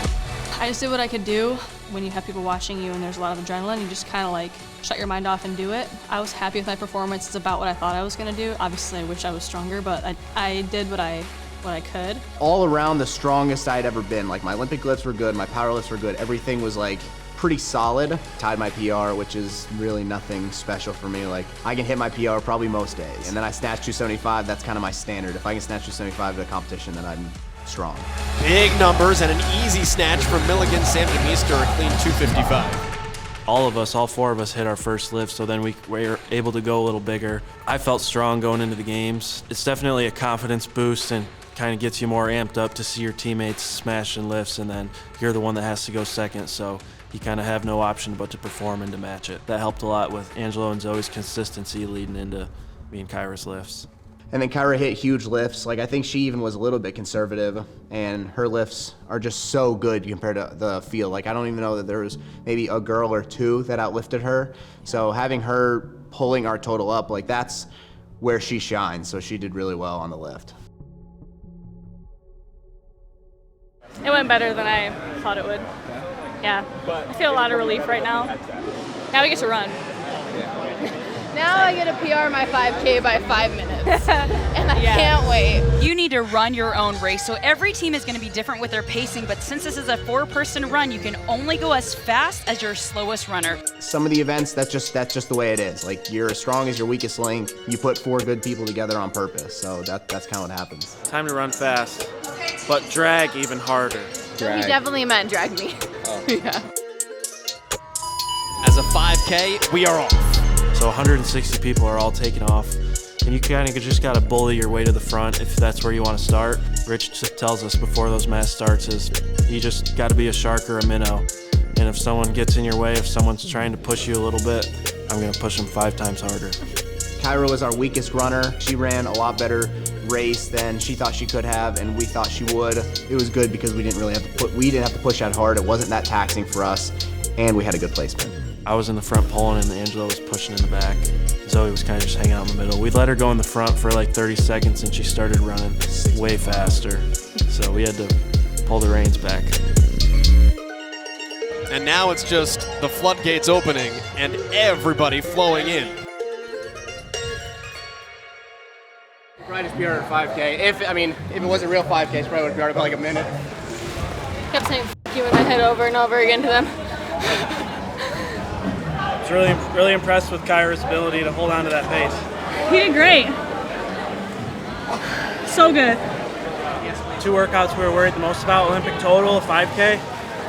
I just did what I could do. When you have people watching you and there's a lot of adrenaline, you just kind of like shut your mind off and do it. I was happy with my performance. It's about what I thought I was going to do. Obviously, I wish I was stronger, but I did what I could. All around the strongest I'd ever been. Like, my Olympic lifts were good, my power lifts were good, everything was like pretty solid. Tied my PR, which is really nothing special for me. Like, I can hit my PR probably most days. And then I snatch 275, that's kind of my standard. If I can snatch 275 at a competition, then I'm strong. Big numbers and an easy snatch from Milligan. Sam DeMeester, a clean 255. All four of us hit our first lift, so then we were able to go a little bigger. I felt strong going into the games. It's definitely a confidence boost and kind of gets you more amped up to see your teammates smashing lifts, and then you're the one that has to go second, so you kind of have no option but to perform and to match it. That helped a lot with Angelo and Zoe's consistency leading into me and Kyra's lifts. And then Kyra hit huge lifts. Like, I think she even was a little bit conservative, and her lifts are just so good compared to the field. Like, I don't even know that there was maybe a girl or two that outlifted her. So having her pulling our total up, like, that's where she shines. So she did really well on the lift. It went better than I thought it would. Yeah, I feel a lot of relief right now. Now we get to run. Now I get to PR my 5K by 5 minutes, and I can't wait. You need to run your own race, so every team is going to be different with their pacing, but since this is a 4-person run, you can only go as fast as your slowest runner. Some of the events, that's just the way it is. Like, you're as strong as your weakest link. You put 4 good people together on purpose, so that's kind of what happens. Time to run fast, but drag even harder. He definitely meant drag me. Oh. Yeah. As a 5K, we are off. So 160 people are all taking off, and you kind of just got to bully your way to the front if that's where you want to start. Rich tells us before those mass starts is you just got to be a shark or a minnow, and if someone gets in your way, if someone's trying to push you a little bit, I'm going to push them 5 times harder. Kyra was our weakest runner. She ran a lot better race than she thought she could have, and we thought she would. It was good because we didn't have to push that hard. It wasn't that taxing for us, and we had a good placement. I was in the front pulling, and Angela was pushing in the back. Zoe was kind of just hanging out in the middle. We let her go in the front for like 30 seconds, and she started running way faster. So we had to pull the reins back. And now it's just the floodgates opening and everybody flowing in. Probably just PR at 5K. If it was a real 5K, it's probably would have PR like a minute. Kept saying "f*** you" in my head over and over again to them. I was really impressed with Kyra's ability to hold on to that pace. He did great. So good. 2 workouts we were worried the most about: Olympic total, 5K,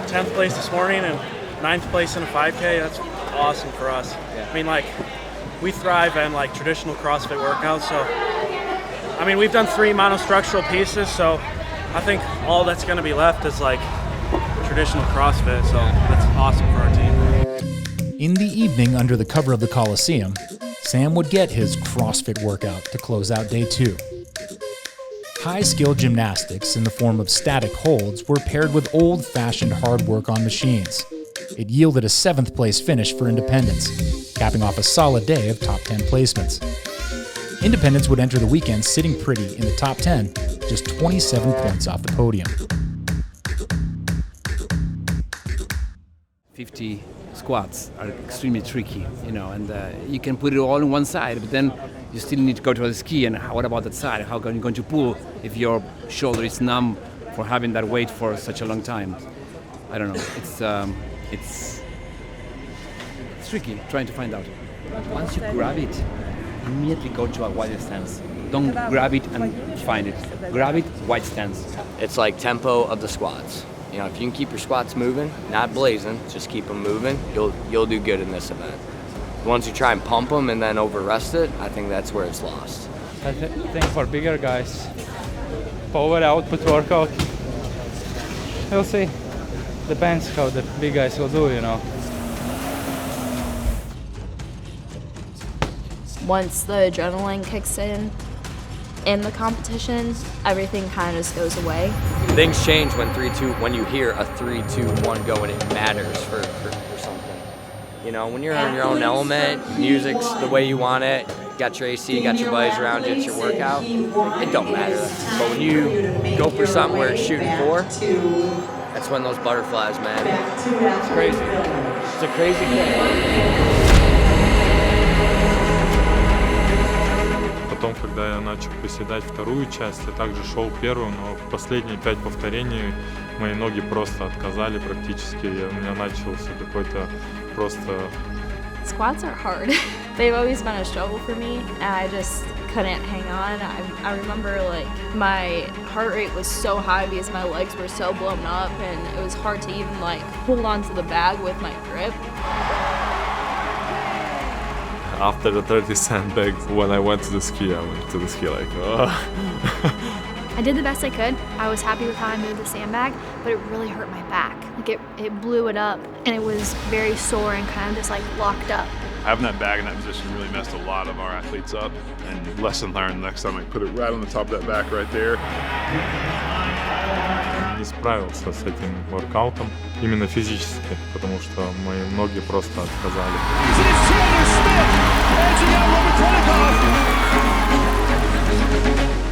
10th place this morning, and 9th place in a 5K. That's awesome for us. I mean, like, we thrive in like traditional CrossFit workouts, so I mean, we've done 3 monostructural pieces, so I think all that's going to be left is like traditional CrossFit, so that's awesome for our team. In the evening, under the cover of the Coliseum, Sam would get his CrossFit workout to close out day 2. High-skill gymnastics in the form of static holds were paired with old-fashioned hard work on machines. It yielded a 7th place finish for Independence, capping off a solid day of top 10 placements. Independence would enter the weekend sitting pretty in the top 10, just 27 points off the podium. 50 squats are extremely tricky, and you can put it all on one side, but then you still need to go to the ski, and what about that side? How are you going to pull if your shoulder is numb for having that weight for such a long time? I don't know. It's tricky trying to find out. Once you grab it, immediately go to a wider stance. Don't grab it and find it. Grab it, wide stance. It's like tempo of the squats. If you can keep your squats moving, not blazing, just keep them moving, you'll do good in this event. Once you try and pump them and then over-rest it, I think that's where it's lost. I think for bigger guys, power output workout, we'll see. Depends how the big guys will do, Once the adrenaline kicks in the competition, everything kind of just goes away. Things change when you hear a 3, 2, 1 go, and it matters for something. When you're in your own element, music's the way you want it, got Tracy, you got your buddies around you, it's your workout, it don't matter. But when you go for something where it's shooting 4, that's when those butterflies, man. It's crazy. It's a crazy thing. Потом, когда я начал приседать вторую часть, я также шел первую, но в последние 5 повторений мои ноги просто отказали практически. У меня начался какой-то просто... Squats are hard. They've always been a struggle for me, and I just couldn't hang on. I remember like my heart rate was so high because my legs were so blown up, and it was hard to even like hold onto the bag with my grip. After the 30 sandbag, when I went to the ski, I went to the ski like, oh. I did the best I could. I was happy with how I moved the sandbag, but it really hurt my back. Like it blew it up, and it was very sore and kind of just like locked up. Having that bag in that position really messed a lot of our athletes up, and lesson learned, next time I put it right on the top of that back right there. Не справился с этим воркаутом, именно физически, потому что мои ноги просто отказали.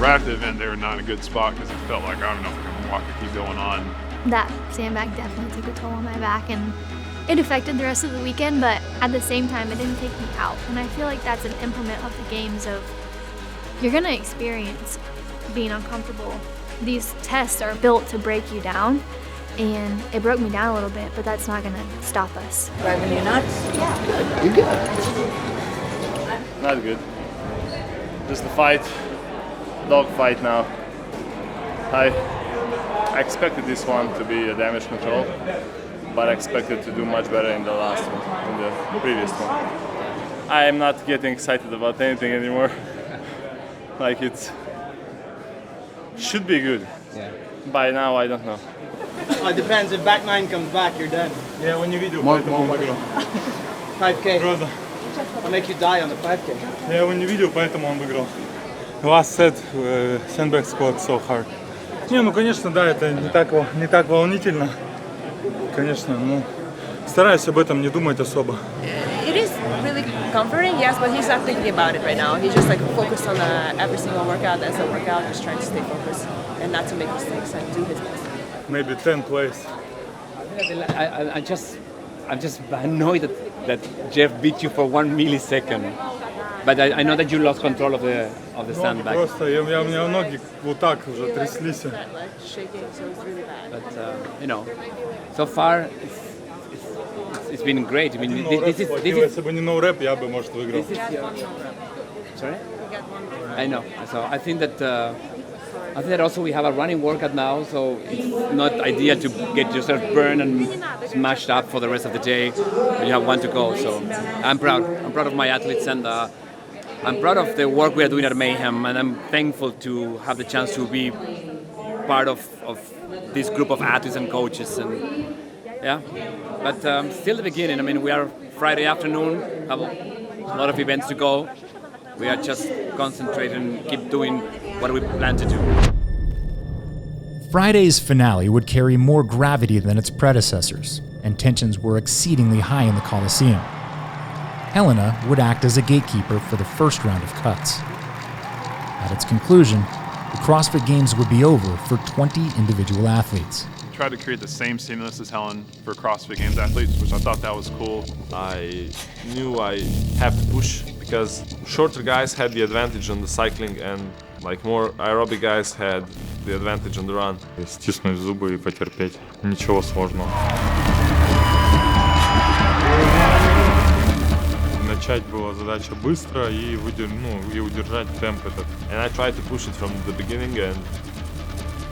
Right after the event, they were not in a good spot because it felt like I don't know if I can walk or keep going on. That sandbag definitely took a toll on my back, and it affected the rest of the weekend, but at the same time, it didn't take me out. And I feel like that's an implement of the games of you're gonna experience being uncomfortable. These tests are built to break you down, and it broke me down a little bit, but that's not gonna stop us. Driving you nuts? Yeah. You're good. Not good. Just a fight, dog fight now. I expected this one to be a damage control, but I expected to do much better in the last one, in the previous one. I am not getting excited about anything anymore. Like it should be good. Yeah. By now, I don't know. It depends. If back 9 comes back, you're done. Я его не видел, More, поэтому он выиграл. 5K. Просто. I'll make you die on the 5K. Я его не видел, поэтому он выиграл. Last set, sandbag squat so hard. Не, ну конечно, да, это не так волнительно. Конечно, ну стараюсь об этом не думать особо. It is really comforting, yes, but he's not thinking about it right now. He's just like focused on every single workout as a workout, just trying to stay focused and not to make mistakes and do his best. Maybe 10 plays. I'm just annoyed that Jeff beat you for 1 millisecond. But I know that you lost control of the sandbag. Просто у меня ноги вот так уже тряслись. But you know, so far it's been great. I mean, this is. Если бы не no rep, я бы может выиграл. Sorry? I know. So I think that also we have a running workout now, so it's not ideal to get yourself burned and smashed up for the rest of the day when you have one to go. So I'm proud. I'm proud of my athletes, and I'm proud of the work we are doing at Mayhem, and I'm thankful to have the chance to be part of this group of athletes and coaches. And yeah, but still the beginning. I mean, we are Friday afternoon, have a lot of events to go. We are just concentrating and keep doing what we plan to do. Friday's finale would carry more gravity than its predecessors, and tensions were exceedingly high in the Coliseum. Helena would act as a gatekeeper for the first round of cuts. At its conclusion, the CrossFit Games would be over for 20 individual athletes. We tried to create the same stimulus as Helen for CrossFit Games athletes, which I thought that was cool. I knew I have to push because shorter guys had the advantage on the cycling and like more aerobic guys had the advantage on the run. Стиснуть зубы и потерпеть. Ничего сложного. Начать была задача быстро и удержать темп этот. And I tried to push it from the beginning and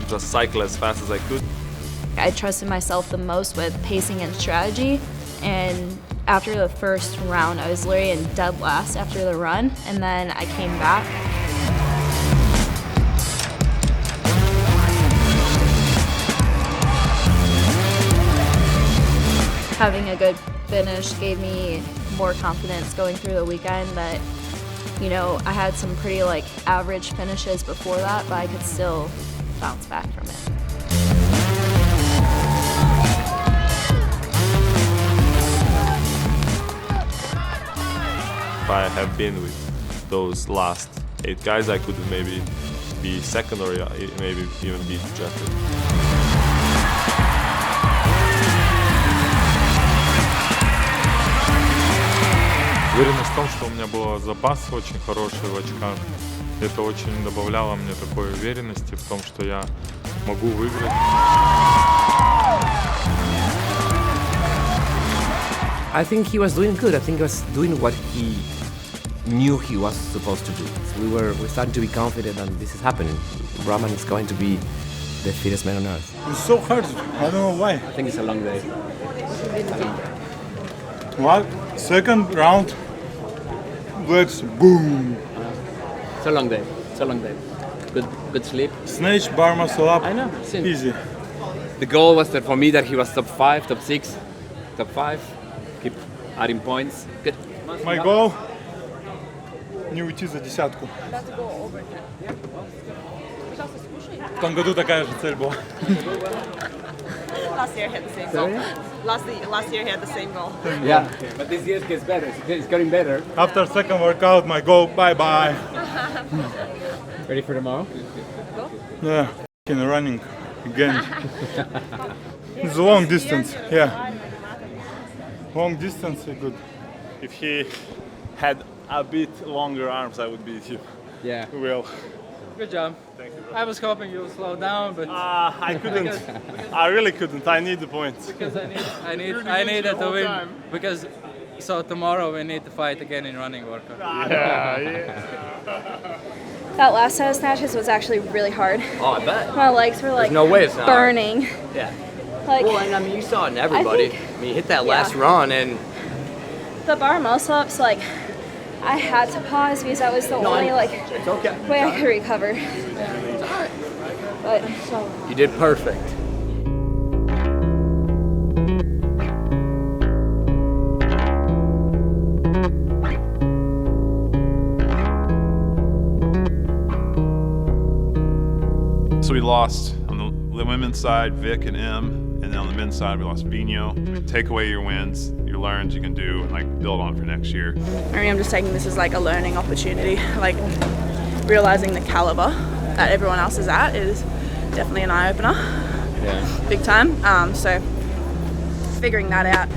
just cycle as fast as I could. I trusted myself the most with pacing and strategy, and after the first round I was literally in dead last after the run, and then I came back. Having a good finish gave me more confidence going through the weekend that, you know, I had some pretty average finishes before that, but I could still bounce back from it. I have been with those last 8 guys, I could maybe be second or maybe even be drafted. Уверенность в том, что у меня был запас очень хороший в очках. Это очень добавляло мне такой уверенности в том, что я могу выиграть. I think he was doing good. I think he was doing what he knew he was supposed to do. So we're starting to be confident, and this is happening. Roman is going to be the fittest man on earth. It's so hard. I don't know why. I think it's a long day. What? Second round. Legs boom. It's a long day. It's a long day. Good sleep. Snatch, bar muscle up. I know. Easy. The goal was that for me that he was top 5, top 6, top 5. Keep adding points. Good. My goal. Не уйти за десятку. В том году такая же цель была. Last year he had the same goal. Last year he had the same goal. Yeah, but this year gets better. It's getting better. After second workout, my goal, bye-bye. Ready for tomorrow? Yeah, running again. It's a long distance, yeah. Long distance, good. If he had a bit longer arms, I would beat you. Yeah. Well. Good job. Thank you, bro. I was hoping you would slow down, but I couldn't. I really couldn't. I need the points. Because I needed to win. Because so tomorrow we need to fight again in running workout. Yeah. That last set of snatches was actually really hard. Oh, I bet. My legs were like There's no way it's not. burning. Yeah. Like, well, and I mean, you saw it in everybody. I mean, you hit that last run and... The bar muscle-ups, like, I had to pause because that was the only, it's okay. way I could recover. It's all right. But You did perfect. So we lost on the women's side, Vic and M, and then on the men's side, we lost Vino. Take away your wins, your learns you can do, and like build on for next year. I mean, I'm just taking this as like a learning opportunity. Like realizing the caliber that everyone else is at is definitely an eye-opener. Yeah. Big time. So figuring that out,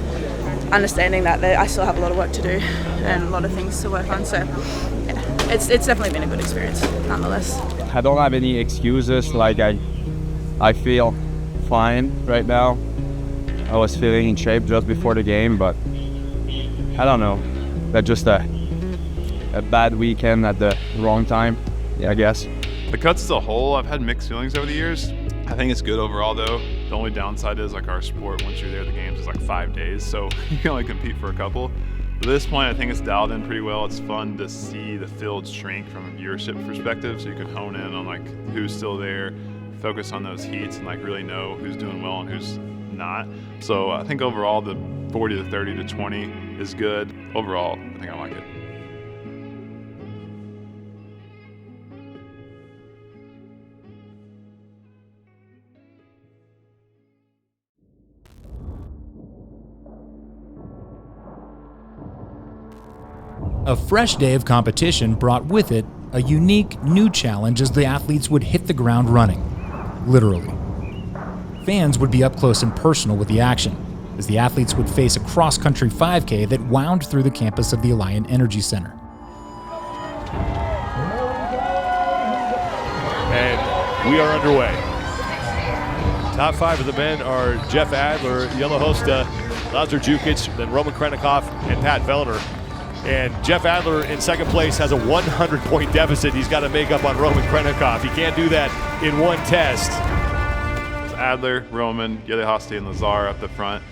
understanding that I still have a lot of work to do and a lot of things to work on. So yeah, it's definitely been a good experience nonetheless. I don't have any excuses. Like I feel fine right now. I was feeling in shape just before the game, but I don't know. That's just a bad weekend at the wrong time, yeah, I guess. The cuts as a whole, I've had mixed feelings over the years. I think it's good overall though. The only downside is like our sport, once you're there, the games is like 5 days, so you can only compete for a couple. But at this point, I think it's dialed in pretty well. It's fun to see the field shrink from a viewership perspective, so you can hone in on like who's still there, focus on those heats, and like really know who's doing well and who's not. So I think overall, the 40 to 30 to 20 is good. Overall, I think I like it. A fresh day of competition brought with it a unique new challenge as the athletes would hit the ground running, literally. Fans would be up close and personal with the action, as the athletes would face a cross-country 5K that wound through the campus of the Alliant Energy Center. And we are underway. Top 5 of the men are Jeff Adler, Yellow Hosta, Lazar Jukic, then Roman Krennikov, and Pat Vellner. And Jeff Adler in second place has a 100-point deficit he's got to make up on Roman Krennikov. He can't do that in one test. It's Adler, Roman, Yele Hoste, and Lazar up the front.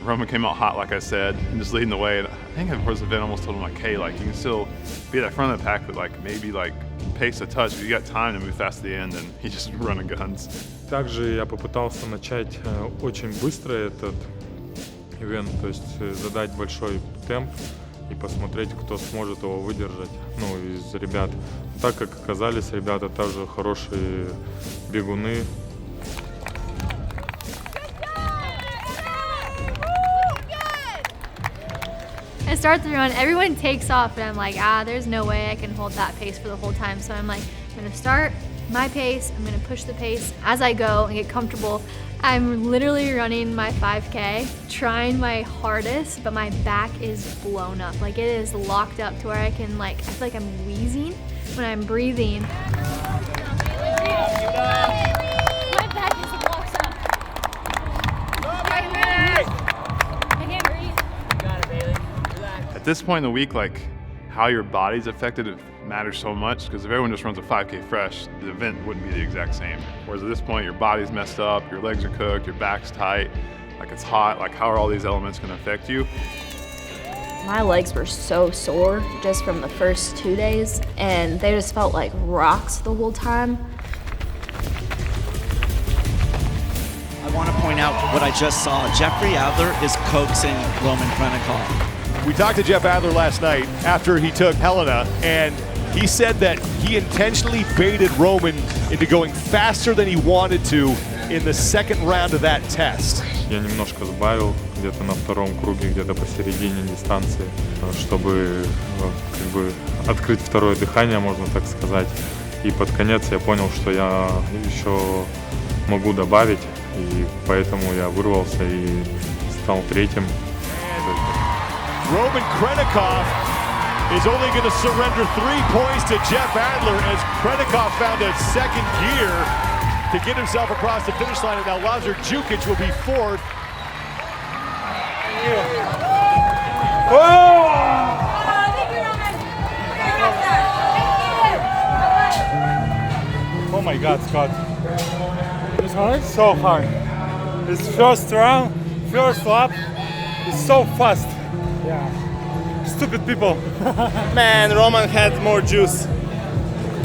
Roman came out hot, like I said, and just leading the way. And I think at first the event almost told him like, hey, like you can still be at the front of the pack, but like maybe like pace a touch. If you got time to move fast to the end, and he just running guns. Также я попытался начать очень быстро этот ивент, то есть задать большой темп и посмотреть, кто сможет его выдержать, ну, из ребят. Так как оказались ребята тоже хорошие бегуны. I start the run, everyone takes off, and I'm like, there's no way I can hold that pace for the whole time. So I'm like, I'm gonna start my pace, I'm gonna push the pace as I go and get comfortable. I'm literally running my 5K, trying my hardest, but my back is blown up. Like, it is locked up to where I can, like, I feel like I'm wheezing when I'm breathing. My back is locked up. I can't breathe. You got it, Bailey. Relax. At this point in the week, like how your body's affected, it matters so much, because if everyone just runs a 5K fresh, the event wouldn't be the exact same. Whereas at this point, your body's messed up, your legs are cooked, your back's tight, like it's hot, like how are all these elements gonna affect you? My legs were so sore just from the first 2 days, and they just felt like rocks the whole time. I want to point out what I just saw. Jeffrey Adler is coaxing Roman Krennikov. We talked to Jeff Adler last night after he took Helena, and he said that he intentionally baited Roman into going faster than he wanted to in the second round of that test. Я немножко сбавил где-то на втором круге, где-то посередине дистанции, чтобы как бы открыть второе дыхание, можно так сказать. И под конец я понял, что я еще могу добавить, и поэтому я вырвался и стал третьим. Roman Krennikov is only going to surrender 3 points to Jeff Adler as Krennikov found a second gear to get himself across the finish line, and now Lazar will be fourth. Oh my God, Scott. It's hard? So hard. This first round, first lap, is so fast. Yeah. Stupid people. Man, Roman had more juice.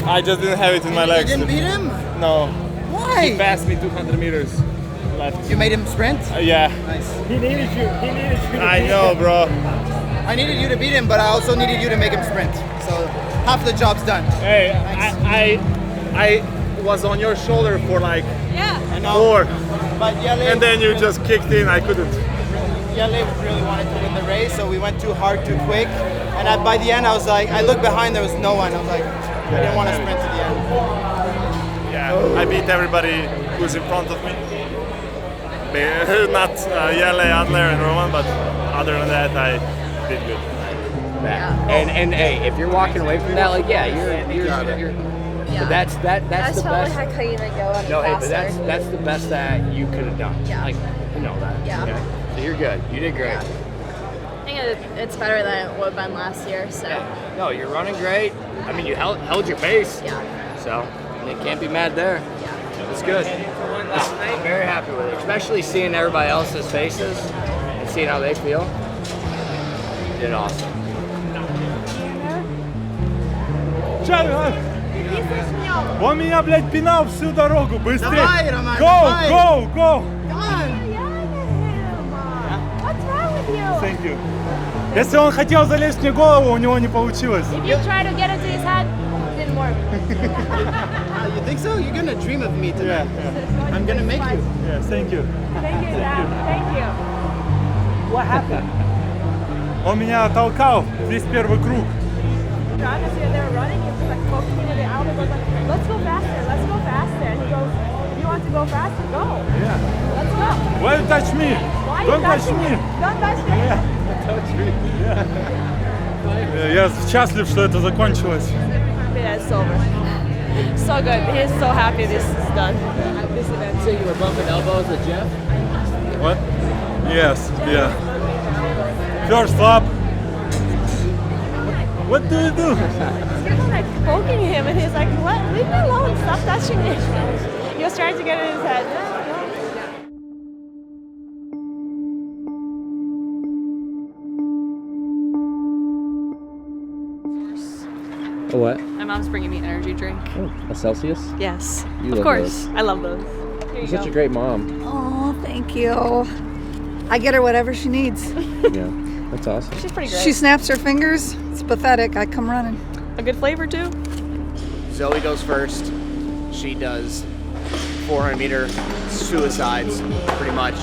I just didn't have it in my legs. You didn't beat him? No. Why? He passed me 200 meters left. You made him sprint? Yeah. Nice. He needed you. I know, bro. I needed you to beat him, but I also needed you to make him sprint. So half the job's done. Hey, I was on your shoulder for like I know. 4. But Yale, And then you just kicked in, I couldn't. Yale really wanted to win the race, so we went too hard, too quick. And by the end, I was like, I looked behind, there was no one. I was like, I didn't want to sprint to the end. Yeah, I beat everybody who's in front of me. Not Yale, Adler, and Roman, but other than that, I did good. Yeah. And hey, if you're walking away from that, like, yeah, you're but that's the best. Like I couldn't even go any No, hey, faster. but that's the best that you could have done. Yeah. Like, you know that. Yeah. Okay? So you're good. You did great. I think it's better than it would have been last year, so. Yeah. No, you're running great. I mean, you held your pace. Yeah. So you can't be mad there. Yeah. It's good. I'm very happy with it, especially seeing everybody else's faces and seeing how they feel. You did awesome. Он меня, блядь, пинал всю дорогу. Быстрее. Давай, Роман, Go, давай. go, go. Come on. What's wrong with you? Thank you. Если он хотел залезть мне в голову, у него не получилось. If you try to get into his head, it didn't work. You think so? You're gonna dream of me tonight. Yeah. I'm gonna make you. Yes, thank you. Thank you, Dad. Thank you. What happened? Он меня толкал весь первый круг. John, as they were running, he was like poking me to the outlet, was like, let's go faster, let's go faster. And he goes, if you want to go faster, go. Yeah. Let's go. Why you touch me? Why Don't you touch touching me. Don't touch me. Yeah. Touch me. Yeah. Я счастлив, что это закончилось. Yeah, it's over. So good. He's so happy this is done. This event. So you were bumping elbows with Jeff? What? Yes, yeah. First lap. What do you do? People like poking him, and he's like, "What? Leave me alone! Stop touching me!" He was trying to get it in his head. A what? My mom's bringing me an energy drink. Oh, a Celsius? Yes, You of love course. those. I love those. Here You're you such go. a great mom. Oh, thank you. I get her whatever she needs. Yeah, that's awesome. She's pretty great. She snaps her fingers. It's pathetic. I come running. A good flavor too. Zoe goes first. She does 400-meter suicides, pretty much.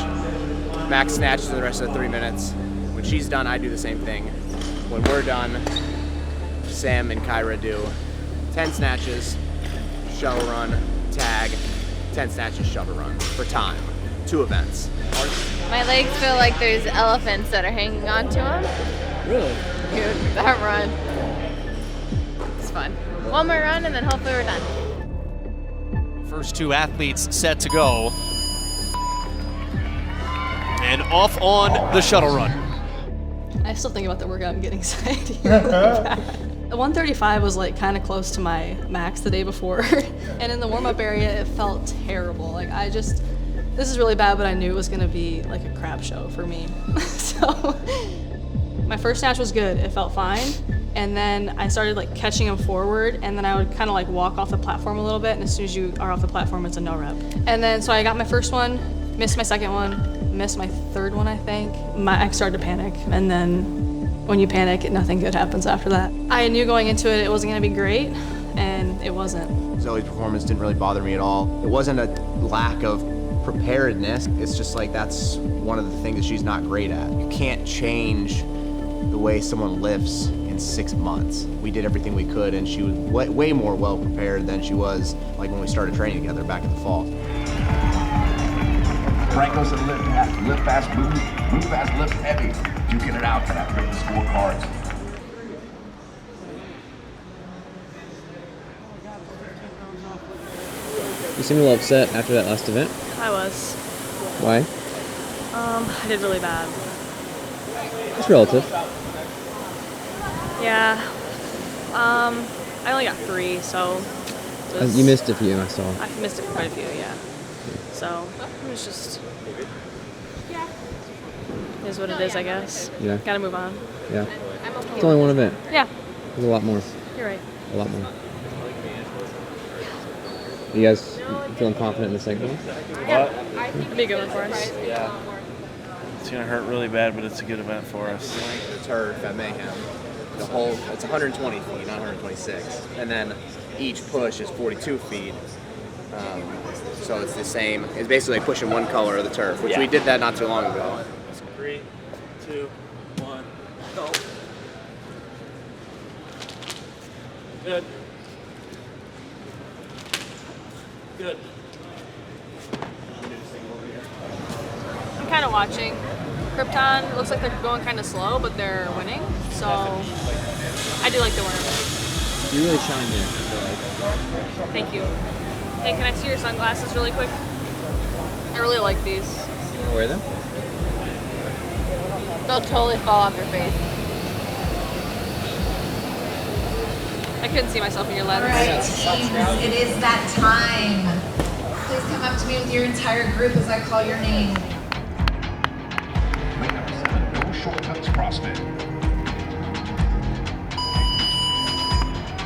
Max snatches in the rest of the 3 minutes. When she's done, I do the same thing. when we're done, Sam and Kyra do 10 snatches, shuttle run, tag, 10 snatches, shuttle run for time. 2 events. My legs feel like there's elephants that are hanging on to them. Really? Dude, that run. It's fun. One more run and then hopefully we're done. First 2 athletes set to go. And off on the shuttle run. I still think about the workout and getting excited. The 135 was like kind of close to my max the day before. And in the warm-up area, it felt terrible. Like this is really bad, but I knew it was gonna be like a crap show for me. So my first snatch was good, it felt fine. And then I started like catching him forward, and then I would kind of like walk off the platform a little bit, and as soon as you are off the platform, it's a no rep. And then so I got my first one, missed my second one, missed my third one, I think. I started to panic, and then when you panic, nothing good happens after that. I knew going into it, it wasn't gonna be great, and it wasn't. Zoe's performance didn't really bother me at all. It wasn't a lack of preparedness. It's just like that's one of the things that she's not great at. You can't change the way someone lifts in 6 months. We did everything we could, and she was way more well prepared than she was like when we started training together back in the fall. Frank goes to lift fast, move fast, lift heavy. You get it out to that fitness scorecards. You seem a little upset after that last event. I was. Why? I did really bad. It's relative. Yeah. I only got 3, so. You missed a few, I saw. I missed quite a few, yeah. So it was just. Is what it is, I guess. Yeah. Gotta move on. Yeah. It's only one event. Yeah. There's a lot more. You're right. A lot more. You guys feeling confident in the second one? Yeah. It'll be a good one for us. Yeah. It's gonna hurt really bad, but it's a good event for us. The turf at Mayhem, it's 120 feet, not 126. And then each push is 42 feet. So it's the same. It's basically pushing one color of the turf, which we did that not too long ago. 3, 2, 1, go. Good. Good. I'm kind of watching. Krypton looks like they're going kind of slow, but they're winning. So I do like the worm. You really shine there, I feel like. Thank you. Hey, can I see your sunglasses really quick? I really like these. You wanna wear them? They'll totally fall off your face. I couldn't see myself in your All letters. right, teams, it is that time. Please come up to me with your entire group as I call your name. Lane number 7, no shortcuts CrossFit.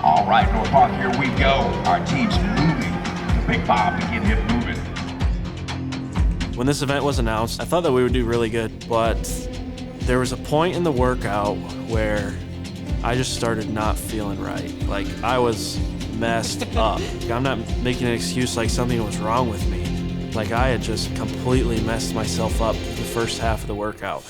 All right, North Park, here we go. Our team's moving to Big Bob to get him moving. When this event was announced, I thought that we would do really good, but there was a point in the workout where I just started not feeling right. Like, I was messed up. I'm not making an excuse like something was wrong with me. Like, I had just completely messed myself up the first half of the workout.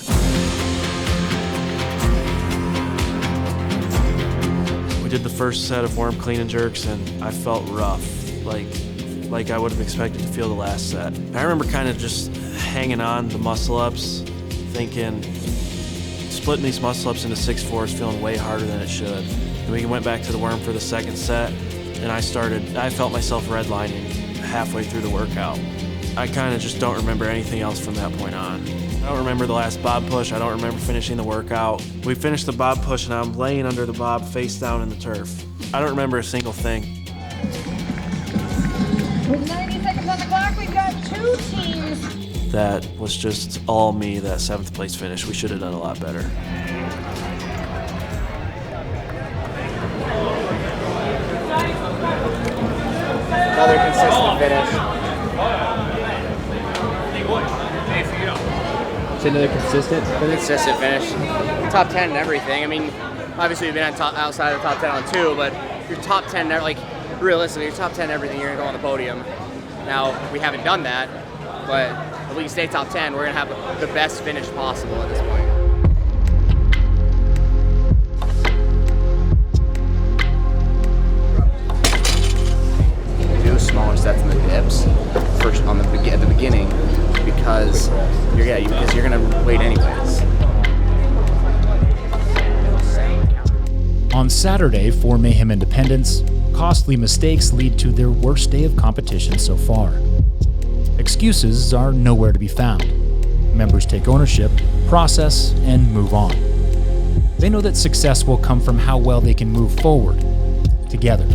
We did the first set of worm clean and jerks, and I felt rough, like I would have expected to feel the last set. I remember kind of just hanging on the muscle-ups, thinking, splitting these muscle-ups into 6-4s feeling way harder than it should. And we went back to the worm for the second set, and I felt myself redlining halfway through the workout. I kind of just don't remember anything else from that point on. I don't remember the last bob push. I don't remember finishing the workout. We finished the bob push, and I'm laying under the bob face down in the turf. I don't remember a single thing. With 90 seconds on the clock, we've got 2 teams. That was just all me, that 7th place finish. We should have done a lot better. Another consistent finish. It's another consistent finish? Consistent finish. Top 10 and everything. I mean, obviously we've been outside of the top 10 on 2, but your top 10, like realistically, your top 10 everything, you're gonna go on the podium. Now, we haven't done that, but if we can stay top 10, we're gonna have the best finish possible at this point. is. Because you're gonna wait anyways. On Saturday, for Mayhem Independence, costly mistakes lead to their worst day of competition so far. Excuses are nowhere to be found. Members take ownership, process, and move on. They know that success will come from how well they can move forward, together.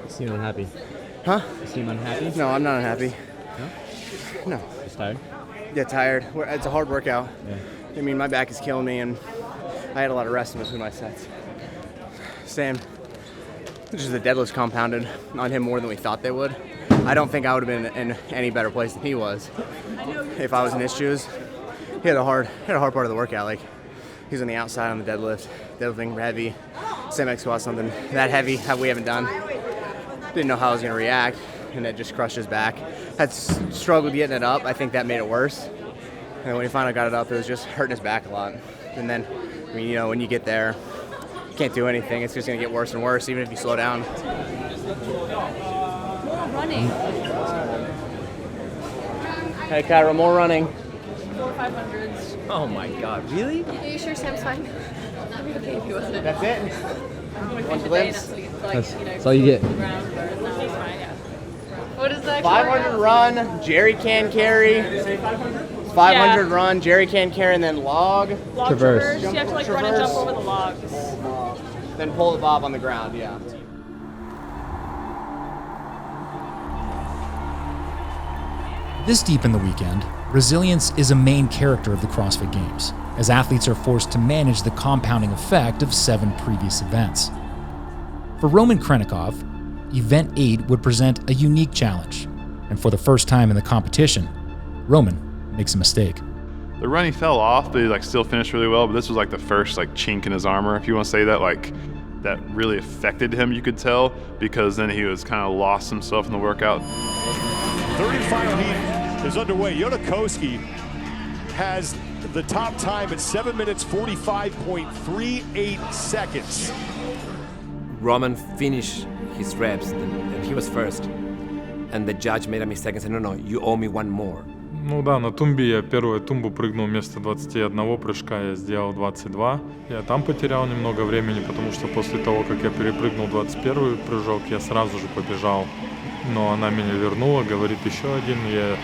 You seem unhappy. Huh? You seem unhappy? No, I'm not unhappy. No? No. Just tired? Yeah, tired. It's a hard workout. Yeah. I mean, my back is killing me, and I had a lot of rest in between my sets. Sam, just the deadlifts compounded on him more than we thought they would. I don't think I would have been in any better place than he was if I was in his shoes. He had a hard part of the workout. Like, he's on the outside on the deadlifting heavy, semi squat, something that heavy that we haven't done. Didn't know how I was going to react, and it just crushed his back. Had struggled getting it up. I think that made it worse. And when he finally got it up, it was just hurting his back a lot. And then, I mean, you know, when you get there, you can't do anything. It's just going to get worse and worse, even if you slow down. Running. Hey, Kyra, more running. 4 500s. Oh my God, really? Are you sure Sam's fine? I'd be okay if he wasn't. That's it? One glimpse? That's all you get. What is that? 500 run, jerry can carry. 500 run, jerry can carry, and then log. Traverse. You have to like run and jump over the logs. Then pull the bob on the ground, yeah. This deep in the weekend, resilience is a main character of the CrossFit Games, as athletes are forced to manage the compounding effect of 7 previous events. For Roman Krennikov, Event 8 would present a unique challenge, and for the first time in the competition, Roman makes a mistake. The run he fell off, but he still finished really well, but this was the first chink in his armor, if you want to say that, that really affected him, you could tell, because then he was kind of lost himself in the workout. Third and final heat is underway. Yonakoski has the top time at 7 minutes 45.38 seconds. Roman finished his reps and he was first. And the judge made a mistake and said, no, you owe me one more. Ну да, на тумбе я первую тумбу прыгнул вместо 21 прыжка, я сделал 22. Я там потерял немного времени, потому что после того, как я перепрыгнул 21 прыжок, я сразу же побежал. Но она меня вернула, говорит еще один, мне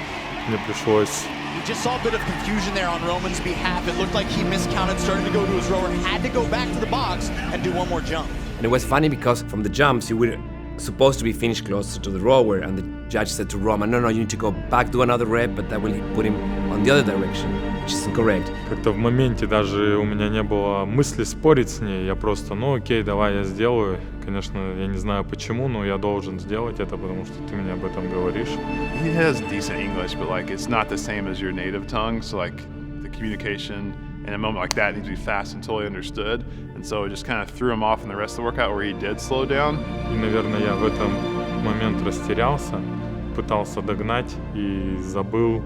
пришлось... We just saw a bit of confusion there on Roman's behalf. It looked like he miscounted, started to go to his rower, had to go back to the box and do one more jump. And it was funny because from the jumps, you were supposed to be finished closer to the rower, and the judge said to Roman, no, you need to go back, do another rep, but that will put him on the other direction, which is incorrect. Как-то в моменте даже у меня не было мысли спорить с ней, я просто, окей, давай я сделаю. Конечно, я не знаю почему, но я должен сделать это, потому что ты мне об этом говоришь. He has decent English, but it's not the same as your native tongue, so the communication in a moment like that needs to be fast and totally understood. And so it just kind of threw him off in the rest of the workout where he did slow down. И, наверное, я в этом момент растерялся, пытался догнать и забыл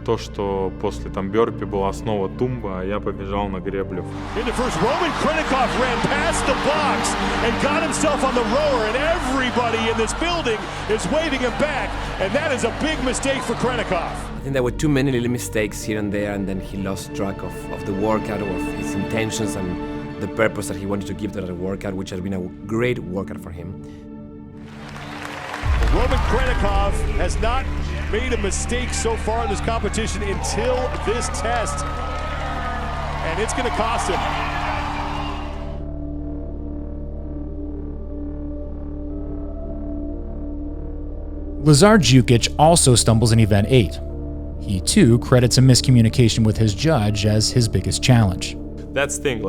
то, что после бёрпи была снова тумба, а я побежал на греблю. In the first, Roman Krennikov ran past the box and got himself on the rower, and everybody in this building is waving him back, and that is a big mistake for Krennikov. I think there were too many little mistakes here and there, and then he lost track of the workout, of his intentions, and the purpose that he wanted to give to the workout, which has been a great workout for him. Roman Krennikov has not made a mistake so far in this competition until this test, and it's going to cost him. Lazar also stumbles in Event 8. He too credits a miscommunication with his judge as his biggest challenge. That's the thing,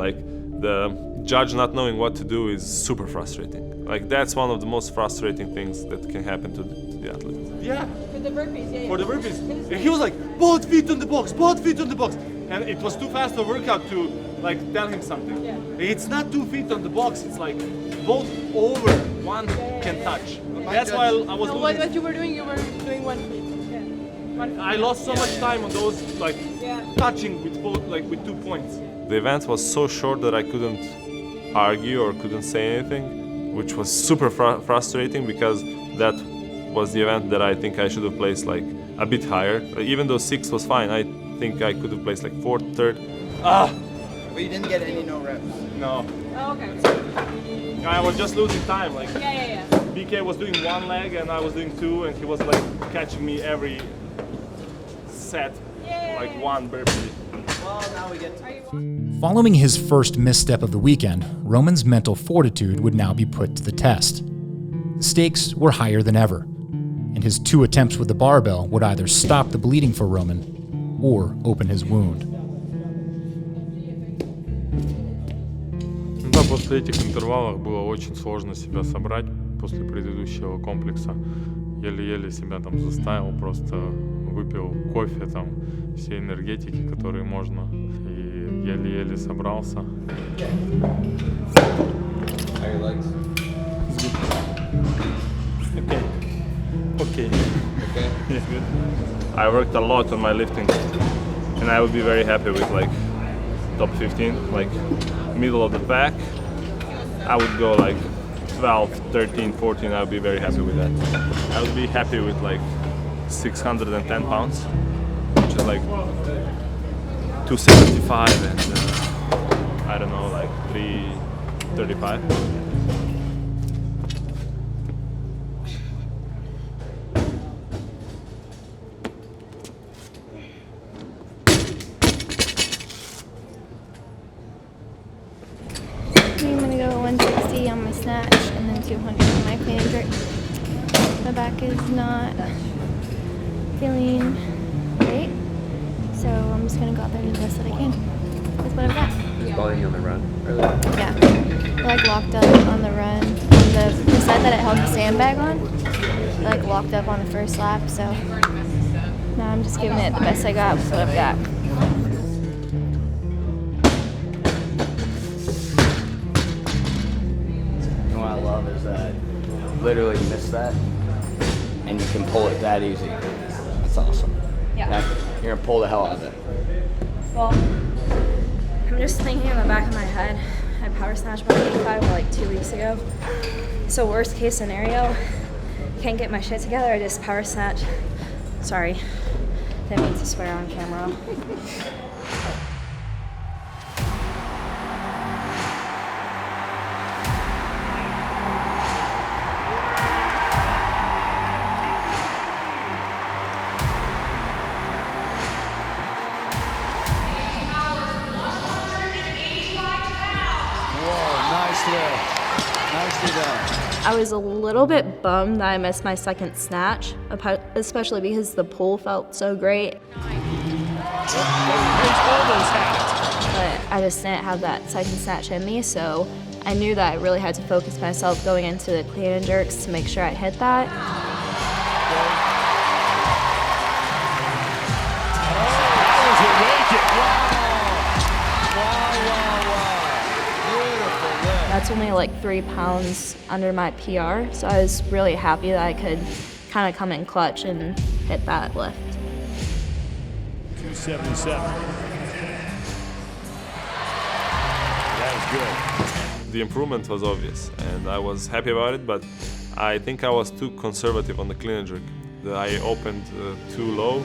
the judge not knowing what to do is super frustrating. That's one of the most frustrating things that can happen to the athlete. Yeah. For the burpees, yeah. For the burpees. And he was like, both feet on the box, both feet on the box. And it was too fast a workout to tell him something. Yeah. It's not 2 feet on the box, it's both over, one can touch. That's why I was what you were doing 1 feet. Yeah. I lost so much time on those, like, touching with both, like, with 2 points. The event was so short that I couldn't argue or couldn't say anything, which was super frustrating because that was the event that I think I should have placed like a bit higher. Even though 6th was fine, I think I could have placed like 4th, 3rd. But you didn't get any no reps? No. Oh, okay. I was just losing time. Like, Yeah. BK was doing 1 leg and I was doing 2, and he was like catching me every set, like 1 burpee. Well, now we get to... Following his first misstep of the weekend, Roman's mental fortitude would now be put to the test. The stakes were higher than ever, and his 2 attempts with the barbell would either stop the bleeding for Roman or open his wound. Да, после этих интервалов было очень сложно себя собрать после предыдущего комплекса. Еле-еле себя там заставил, просто выпил кофе, там все энергетики, которые можно, и еле-еле собрался. How are your legs? Okay. Yeah. Good. I worked a lot on my lifting, and I would be very happy with like top 15, like middle of the pack. I would go like 12, 13, 14. I would be very happy with that. I would be happy with like 610 pounds, which is like 275 and I don't know, like 335. I'm gonna go 160 on my snatch and then 200 on my clean and jerk. My back is not feeling great, so I'm just gonna go out there and do the best that I can with what I've got. Just bothering you on the run earlier? Yeah, like locked up on the run. The side that it held the sandbag on, like locked up on the first lap, so now I'm just giving it the best I got with what I've got. What I love is that you literally miss that and you can pull it that easy. That's awesome. Yeah. Now, you're gonna pull the hell out of it. Well, I'm just thinking in the back of my head, I power snatched my 85 like 2 weeks ago. So worst case scenario, can't get my shit together, I just power snatch. Sorry, didn't mean to swear on camera. I was a little bit bummed that I missed my second snatch, especially because the pull felt so great. But I just didn't have that second snatch in me, so I knew that I really had to focus myself going into the clean and jerks to make sure I hit that. That's only like 3 pounds under my PR, so I was really happy that I could kind of come in clutch and hit that lift. 277. That was good. The improvement was obvious, and I was happy about it, but I think I was too conservative on the clean and jerk. I opened too low.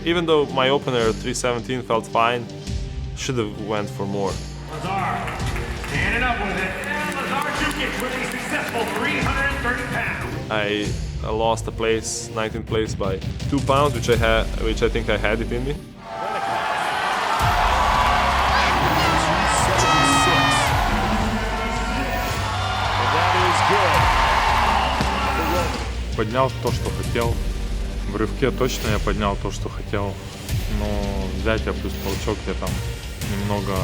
Even though my opener 317 felt fine, should have went for more. Lazar, standing up with it. And Lazar Jukic with a successful 330 pounds. I lost a place, 19th place by 2 pounds, which I think I had it in me. Поднял то, что хотел. В рывке точно я поднял то, что хотел. Но взятие плюс толчок я там немного...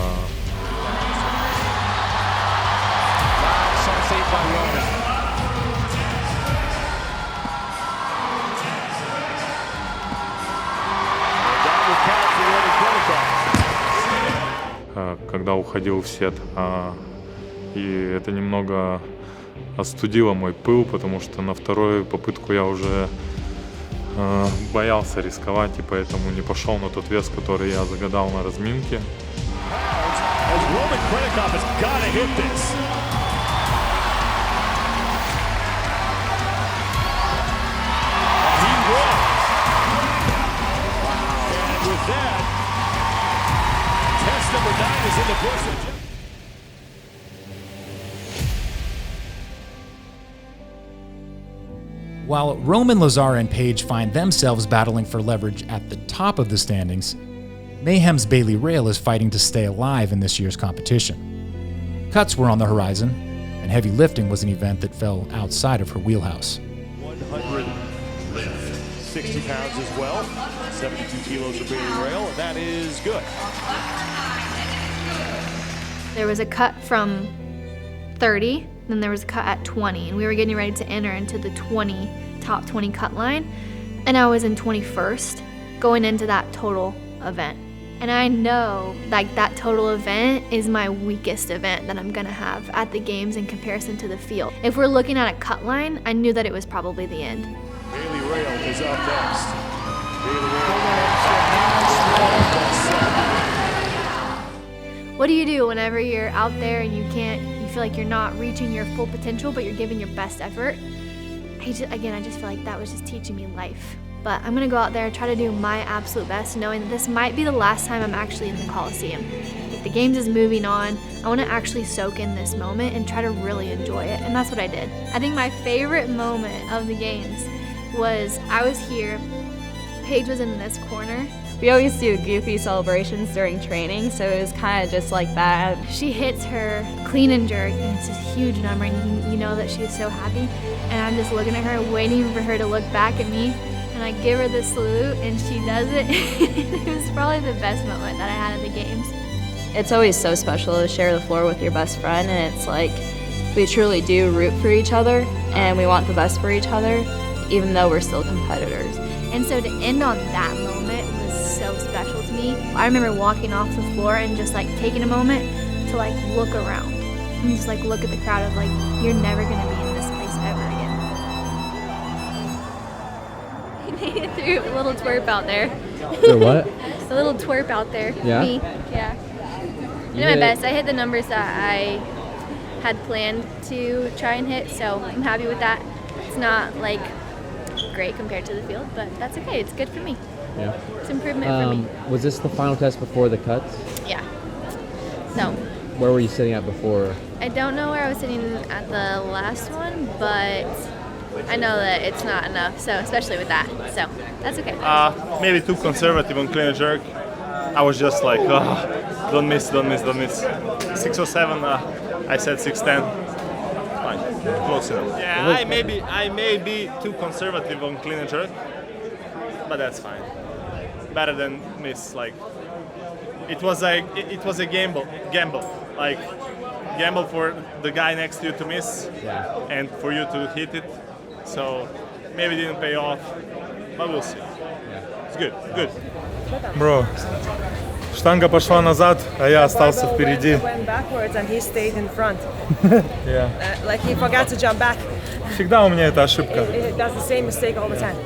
Когда уходил в сет. И это немного остудило мой пыл, потому что на вторую попытку я уже боялся рисковать и поэтому не пошел на тот вес, который я загадал на разминке. As Roman Krennikov has got to hit this. And he will. And with that, test number 9 is in the books. While Roman, Lazar, and Paige find themselves battling for leverage at the top of the standings, Mayhem's Bailey Rail is fighting to stay alive in this year's competition. Cuts were on the horizon, and heavy lifting was an event that fell outside of her wheelhouse. 100 lift, 60 pounds as well, 72 kilos for Bailey Rail, and that is good. There was a cut from 30, then there was a cut at 20, and we were getting ready to enter into the top 20 cut line, and I was in 21st going into that total event. And I know like that total event is my weakest event that I'm gonna have at the games in comparison to the field. If we're looking at a cut line, I knew that it was probably the end. Bailey Rail is up next. What do you do whenever you're out there and you feel like you're not reaching your full potential, but you're giving your best effort? I just feel like that was just teaching me life. But I'm gonna go out there and try to do my absolute best, knowing that this might be the last time I'm actually in the Coliseum. If the games is moving on, I wanna actually soak in this moment and try to really enjoy it, and that's what I did. I think my favorite moment of the games was I was here, Paige was in this corner. We always do goofy celebrations during training, so it was kind of just like that. She hits her clean and jerk, and it's a huge number, and you know that she was so happy, and I'm just looking at her, waiting for her to look back at me. And I give her the salute and she does it. It was probably the best moment that I had at the games. It's always so special to share the floor with your best friend, and it's like we truly do root for each other and we want the best for each other, even though we're still competitors. And so to end on that moment was so special to me. I remember walking off the floor and just like taking a moment to like look around and just like look at the crowd of like, you're never gonna be in this place ever again. Threw a little twerp out there. Threw what? A little twerp out there. Yeah? Me, yeah. I did my best. I hit the numbers that I had planned to try and hit, so I'm happy with that. It's not like great compared to the field, but that's okay. It's good for me. Yeah. It's improvement for me. Was this the final test before the cuts? Yeah. So. Where were you sitting at before? I don't know where I was sitting at the last one, but I know that it's not enough, so especially with that, so that's okay. Maybe too conservative on clean and jerk. I was just like, don't miss. 607, I said 610. Fine, close enough. Yeah, I may be too conservative on clean and jerk, but that's fine. Better than miss. Like it was a gamble. Like gamble for the guy next to you to miss, and for you to hit it. So maybe it didn't pay off, but we'll see. It's good. Бро, штанга пошла назад, а я остался впереди. Went backwards and he stayed in front. Yeah. Like he forgot to jump back. Всегда у меня эта ошибка. He does the same mistake all the time.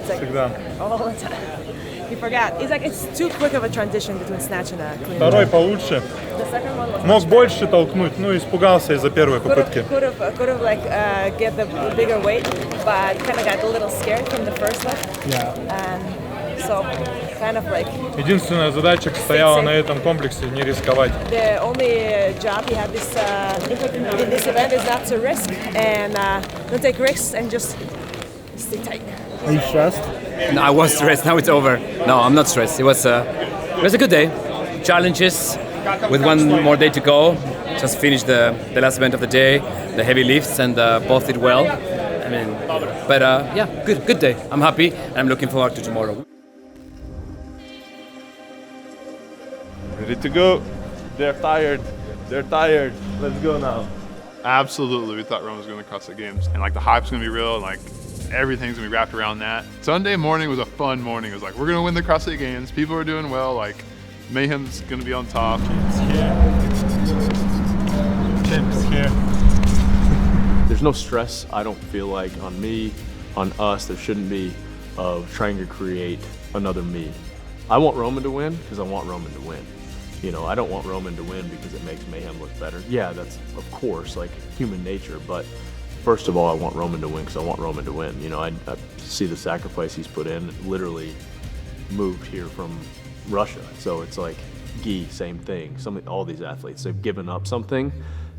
It's like, Всегда. all the time. He forgot. It's too quick of a transition between snatch and clean. Второй получше. The second one was Мог больше толкнуть, но испугался из-за первой попытки. Could have like get the bigger weight, but kind of got a little scared from the first one. Yeah. And so kind of like. Единственная задача стояла на этом комплексе не рисковать. The only job he had in this event is not to risk and don't take risks and just stay tight. Are you stressed? No, I was stressed. Now it's over. No, I'm not stressed. It was a good day. Challenges with one more day to go. Just finished the last event of the day, the heavy lifts, and both did well. I mean, but yeah, good day. I'm happy, and I'm looking forward to tomorrow. Ready to go. They're tired. Let's go now. Absolutely, we thought Rome was going to CrossFit Games, and like the hype's going to be real, and like everyth's going to be wrapped around that. Sunday morning was a fun morning. It was like, we're going to win the CrossFit Games. People are doing well. Like, Mayhem's going to be on top. Champs here. There's no stress, I don't feel like, on me, on us. There shouldn't be. of trying to create another me. I want Roman to win because I want Roman to win. You know, I don't want Roman to win because it makes Mayhem look better. Yeah, that's of course like human nature, but first of all, I want Roman to win because I want Roman to win. You know, I see the sacrifice he's put in. Literally moved here from Russia, so it's like Guy, same thing. All these athletes, they've given up something,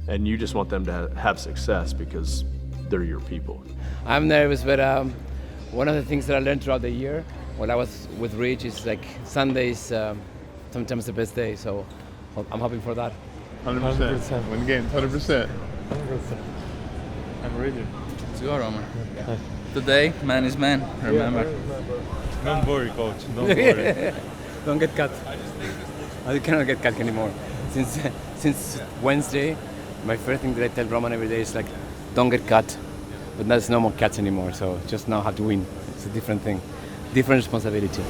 and you just want them to have success because they're your people. I'm nervous, but one of the things that I learned throughout the year when I was with Rich is like Sundays sometimes the best day, so I'm hoping for that. 100%. Win games, 100%. I'm ready. Let's go, Roman. Today, man is man, remember. Don't worry, coach, don't worry. Don't get cut. I cannot get cut anymore. Since Wednesday, my first thing that I tell Roman every day is like, don't get cut. But there's no more cuts anymore, so just now how to win. It's a different thing, different responsibility.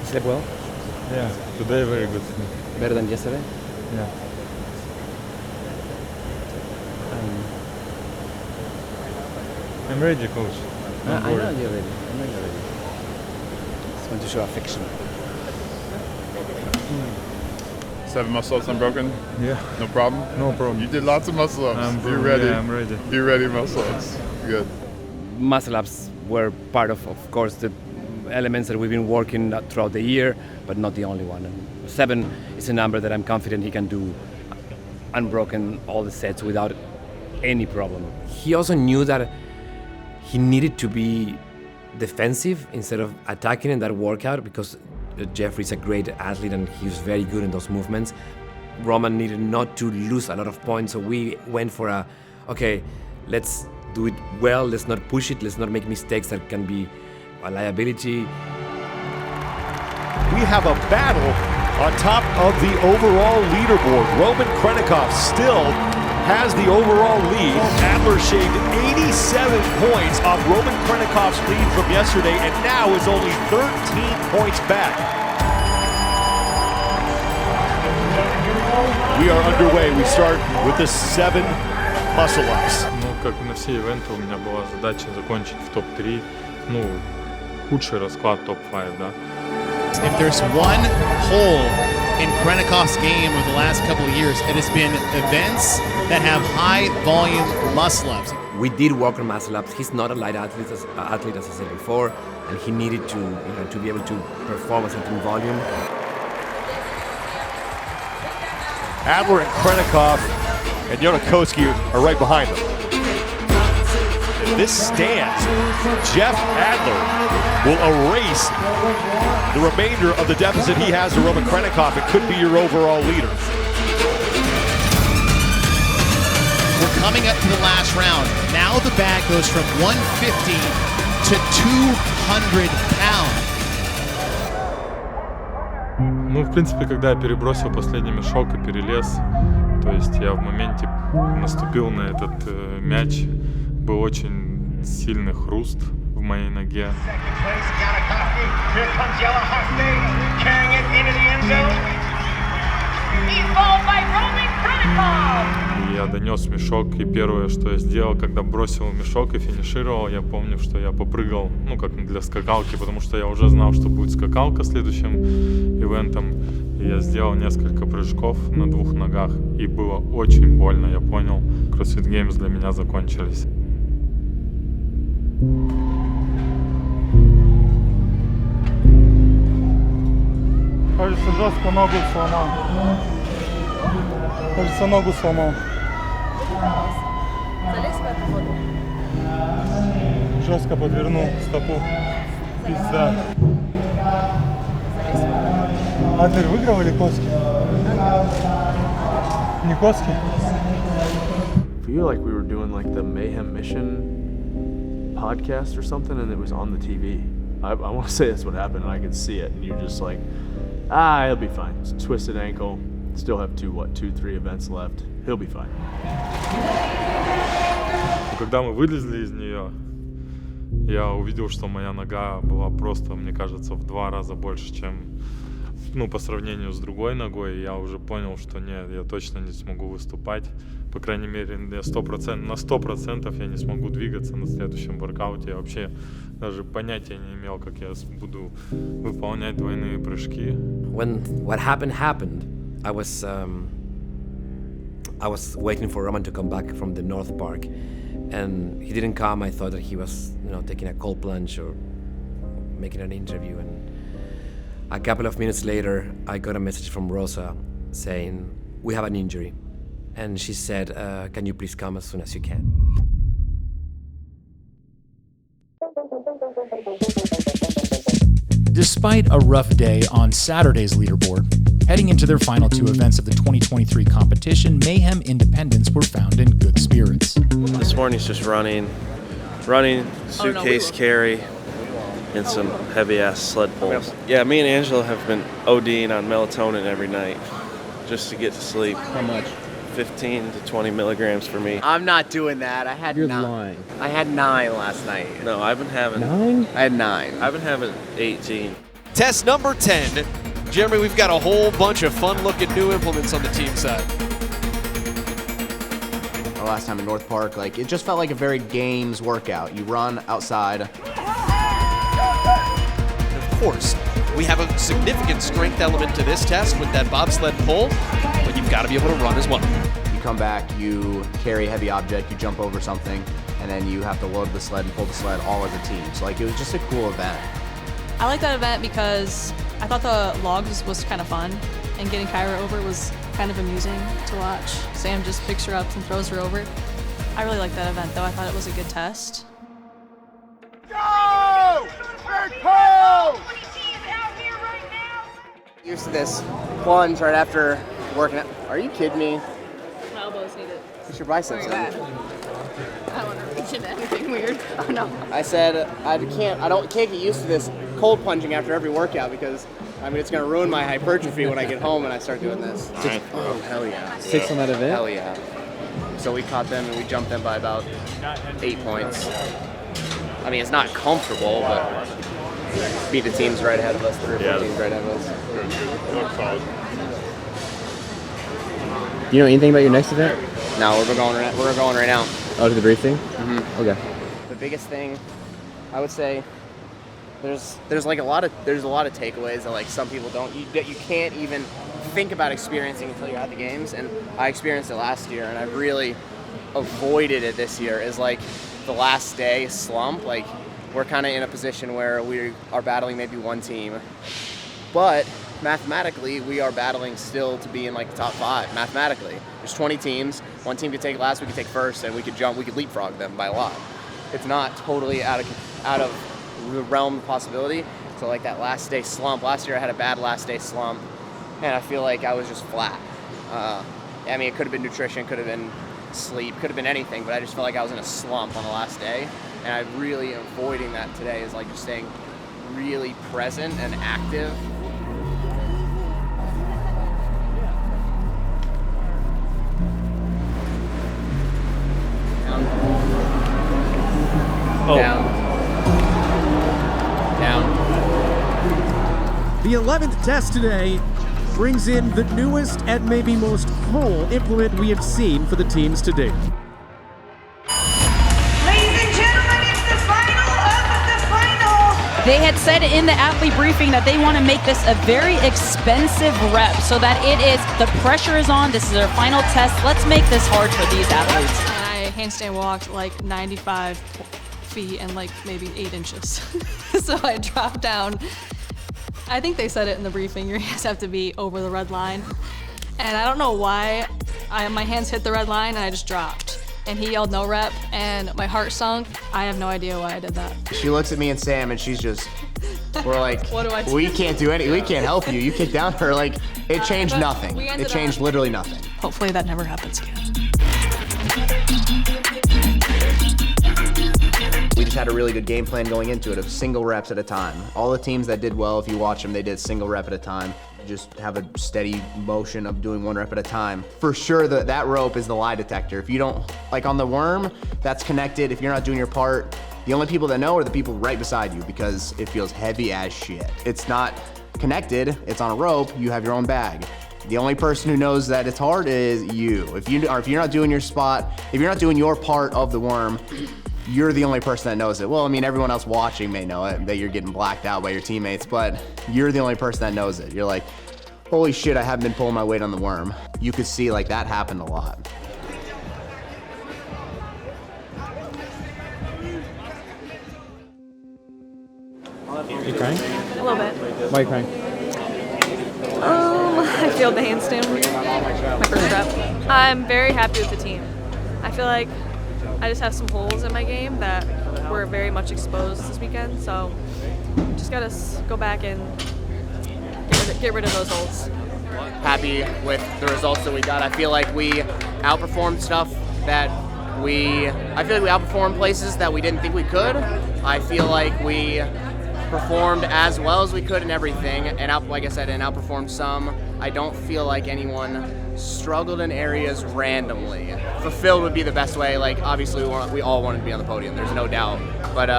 Slept well? Yeah, today very good. Better than yesterday? Yeah. I'm ready, coach. I know you're ready. I know you're ready. Just want to show affection. 7 muscle-ups unbroken? Yeah. No problem? No problem. You did lots of muscle-ups. You're ready. Yeah, I'm ready. You're ready muscle-ups. Good. Muscle-ups were part of course, the elements that we've been working throughout the year, but not the only one. And 7 is a number that I'm confident he can do unbroken all the sets without any problem. He also knew that he needed to be defensive instead of attacking in that workout because Jeffrey's a great athlete and he was very good in those movements. Roman needed not to lose a lot of points, so we went for okay, let's do it well, let's not push it, let's not make mistakes that can be a liability. We have a battle on top of the overall leaderboard. Roman Krennikov still has the overall lead. Adler shaved 87 points off Roman Krennikov's lead from yesterday and now is only 13 points back. We are underway. We start with the 7 muscle-ups. Ну, как на все ивенты, у меня была задача закончить в топ-3. Ну, худший расклад топ-5, да. If there's one hole in Krennikov's game over the last couple of years, it has been events that have high volume muscle-ups. We did work on muscle-ups. He's not a light athlete, as I said before, and he needed to be able to perform a certain volume. Adler and Krennikov and Jonakoski are right behind them. If this stands, Jeff Adler will erase the remainder of the deficit he has to Roman Krennikov. It could be your overall leader. We're coming up to the last round. Now the bag goes from 150 to 200 pounds. Ну, в принципе, когда я перебросил последний мешок и перелез, то есть я в моменте наступил на этот мяч, был очень сильный хруст в моей ноге. И я донес мешок, и первое, что я сделал, когда бросил мешок и финишировал, я помню, что я попрыгал, ну, как для скакалки, потому что я уже знал, что будет скакалка следующим ивентом. И я сделал несколько прыжков на 2 ногах, и было очень больно, я понял, CrossFit Games для меня закончились. Кажется, жестко ногу сломал. Кажется, ногу сломал. Залез в эту воду. Жестко подвернул стопу. Пизда. Адлер выиграл или Коски? Не Коски? I feel like we were doing like the Mayhem Mission podcast or something and it was on the TV. I want to say that's what happened and I could see it and you're just like, he'll be fine. It's a twisted ankle. Still have 2-3 events left. He'll be fine. Когда мы вылезли из нее, я увидел, что моя нога была просто, мне кажется, в 2 раза больше, чем ну, по сравнению с другой ногой, я уже понял, что нет, я точно не смогу выступать. По крайней мере, на 100% я не смогу двигаться на следующем воркауте. Я вообще даже понятия не имел, как я буду выполнять двойные прыжки. When what happened, I was waiting for Roman to come back from the North Park, and he didn't come. I thought that he was, taking a cold plunge or making an interview. And a couple of minutes later, I got a message from Rosa saying, "We have an injury." And she said, "Can you please come as soon as you can?" Despite a rough day on Saturday's leaderboard, heading into their final two events of the 2023 competition, Mayhem Independents were found in good spirits. This morning's just running, suitcase carry, and some heavy-ass sled pulls. Yeah, me and Angela have been ODing on melatonin every night just to get to sleep. How much? 15 to 20 milligrams for me. I'm not doing that. I had 9. Lying. I had 9 last night. No, I've been having 9. I had 9. I've been having 18. Test number 10. Jeremy, we've got a whole bunch of fun-looking new implements on the team side. Our last time in North Park, it just felt like a very games workout. You run outside. Of course, we have a significant strength element to this test with that bobsled pull, but you've got to be able to run as well. You come back, you carry a heavy object, you jump over something, and then you have to load the sled and pull the sled all as a team. So it was just a cool event. I like that event because I thought the logs was kind of fun, and getting Kyra over was kind of amusing to watch. Sam just picks her up and throws her over. I really like that event, though. I thought it was a good test. Go! Big pull! Used to this plunge right after working out. Are you kidding me? My elbows need it. Push your biceps in. I don't want to reach into anything weird. Oh no. I said I can't get used to this cold plunging after every workout because it's gonna ruin my hypertrophy when I get home and I start doing this. Right. Oh hell yeah. 6 on that event? Hell yeah. So we caught them and we jumped them by about 8 points. It's not comfortable, but beat the teams right ahead of us, 3 or 4 teams right ahead of us. Do you know anything about your next event? No, we're going right now. Oh, to the briefing? Mm-hmm. Okay. The biggest thing, I would say, there's a lot of takeaways that some people don't. You can't even think about experiencing until you're at the games, and I experienced it last year, and I really avoided it this year. Is the last day slump. We're kind of in a position where we are battling maybe one team, but mathematically we are battling still to be in the top 5. Mathematically, there's 20 teams. One team could take last, we could take first, and we could leapfrog them by a lot. It's not totally out of the realm of possibility. So that last day slump. Last year I had a bad last day slump, and I feel like I was just flat. It could have been nutrition, could have been sleep, could have been anything, but I just felt like I was in a slump on the last day. And I'm really avoiding that today is just staying really present and active. Down. The 11th test today brings in the newest and maybe most full implement we have seen for the teams to date. They had said in the athlete briefing that they want to make this a very expensive rep so that the pressure is on. This is their final test. Let's make this hard for these athletes. I handstand walked 95 feet and maybe 8 inches. So I dropped down. I think they said it in the briefing, your hands have to be over the red line. And I don't know why my hands hit the red line and I just dropped. And he yelled no rep and my heart sunk. I have no idea why I did that. She looks at me and Sam and she's just, we're like, what do I do? We can't do anything. We can't help you. You kicked down her. It changed nothing. It changed literally nothing. Hopefully that never happens again. We just had a really good game plan going into it of single reps at a time. All the teams that did well, if you watch them, they did single rep at a time. Just have a steady motion of doing 1 rep at a time. For sure, that rope is the lie detector. If you don't, on the worm, that's connected. If you're not doing your part, the only people that know are the people right beside you because it feels heavy as shit. It's not connected, it's on a rope, you have your own bag. The only person who knows that it's hard is you. If you're not doing your spot, if you're not doing your part of the worm, you're the only person that knows it. Well, I mean, everyone else watching may know it, that you're getting blacked out by your teammates, but you're the only person that knows it. You're like, holy shit, I haven't been pulling my weight on the worm. You could see like that happened a lot. You crying? A little bit. Why are you crying? I failed the handstand, my first rep. I'm very happy with the team. I feel like I just have some holes in my game that were very much exposed this weekend, so just gotta go back and get rid of those holes. Happy with the results that we got. I feel like we outperformed stuff that I feel like we outperformed places that we didn't think we could. I feel like we performed as well as we could in everything, and like I said, and outperformed some. I don't feel like anyone struggled in areas randomly. Fulfilled would be the best way. Like obviously we all wanted to be on the podium, there's no doubt. But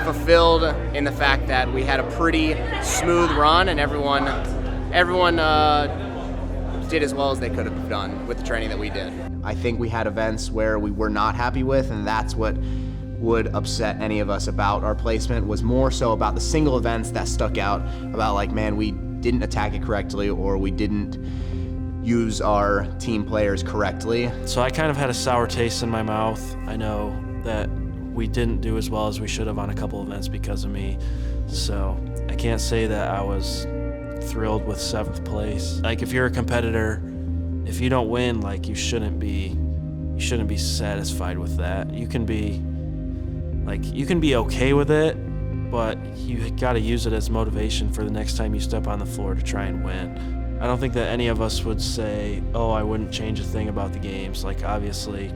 fulfilled in the fact that we had a pretty smooth run, and everyone did as well as they could have done with the training that we did. I think we had events where we were not happy with, and that's what would upset any of us about our placement, was more so about the single events that stuck out, about like, man, we didn't attack it correctly, or we didn't use our team players correctly. So I kind of had a sour taste in my mouth. I know that we didn't do as well as we should have on a couple events because of me. So I can't say that I was thrilled with 7th place. Like if you're a competitor, if you don't win, like you shouldn't be satisfied with that. You can be okay with it, but you gotta use it as motivation for the next time you step on the floor to try and win. I don't think that any of us would say, oh, I wouldn't change a thing about the games. Like obviously,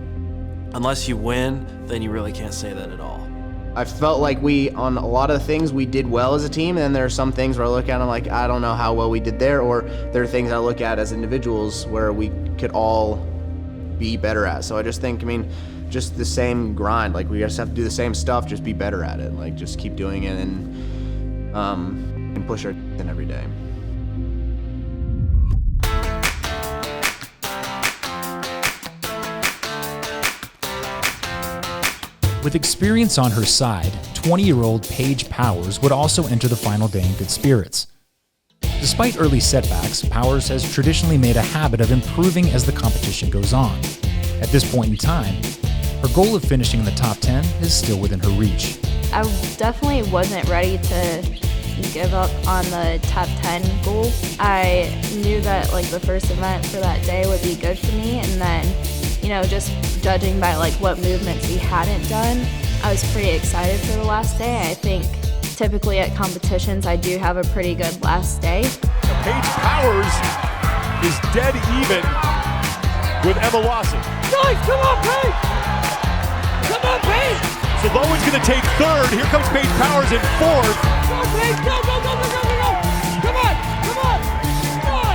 unless you win, then you really can't say that at all. I felt like on a lot of the things we did well as a team, and then there are some things where I look at them like, I don't know how well we did there, or there are things I look at as individuals where we could all be better at. So I just think, just the same grind, like we just have to do the same stuff, just be better at it, like just keep doing it and push our in every day. With experience on her side, 20-year-old Paige Powers would also enter the final day in good spirits. Despite early setbacks, Powers has traditionally made a habit of improving as the competition goes on. At this point in time, her goal of finishing in the top 10 is still within her reach. I definitely wasn't ready to give up on the top 10 goal. I knew that like the first event for that day would be good for me, and then, just judging by like what movements we hadn't done, I was pretty excited for the last day. I think typically at competitions I do have a pretty good last day. Paige Powers is dead even with Emma Lawson. Guys, come on, Paige! Come on, Paige! So Lowen's going to take 3rd. Here comes Paige Powers in 4th. Go, Paige! Go, go, go, go, go, go, go! Come on! Come on! Come on!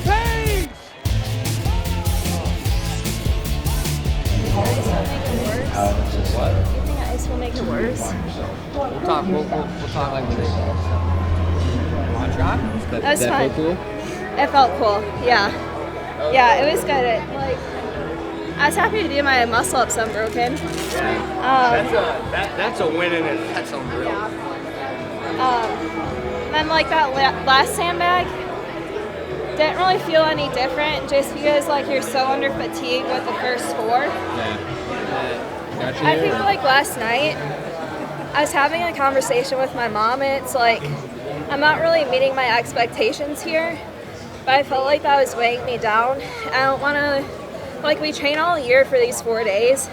Paige! What? You think ice will make it worse? We'll talk like this. That was fun. Cool? It felt cool, yeah. Yeah, it was good. I was happy to do my muscle ups unbroken. That's a win in it. That's unreal. Yeah. Then like that last sandbag, didn't really feel any different just because like you're so under fatigue with the first 4. Yeah. I think like last night, I was having a conversation with my mom, and it's like, I'm not really meeting my expectations here, but I felt like that was weighing me down. I don't want to, we train all year for these 4 days.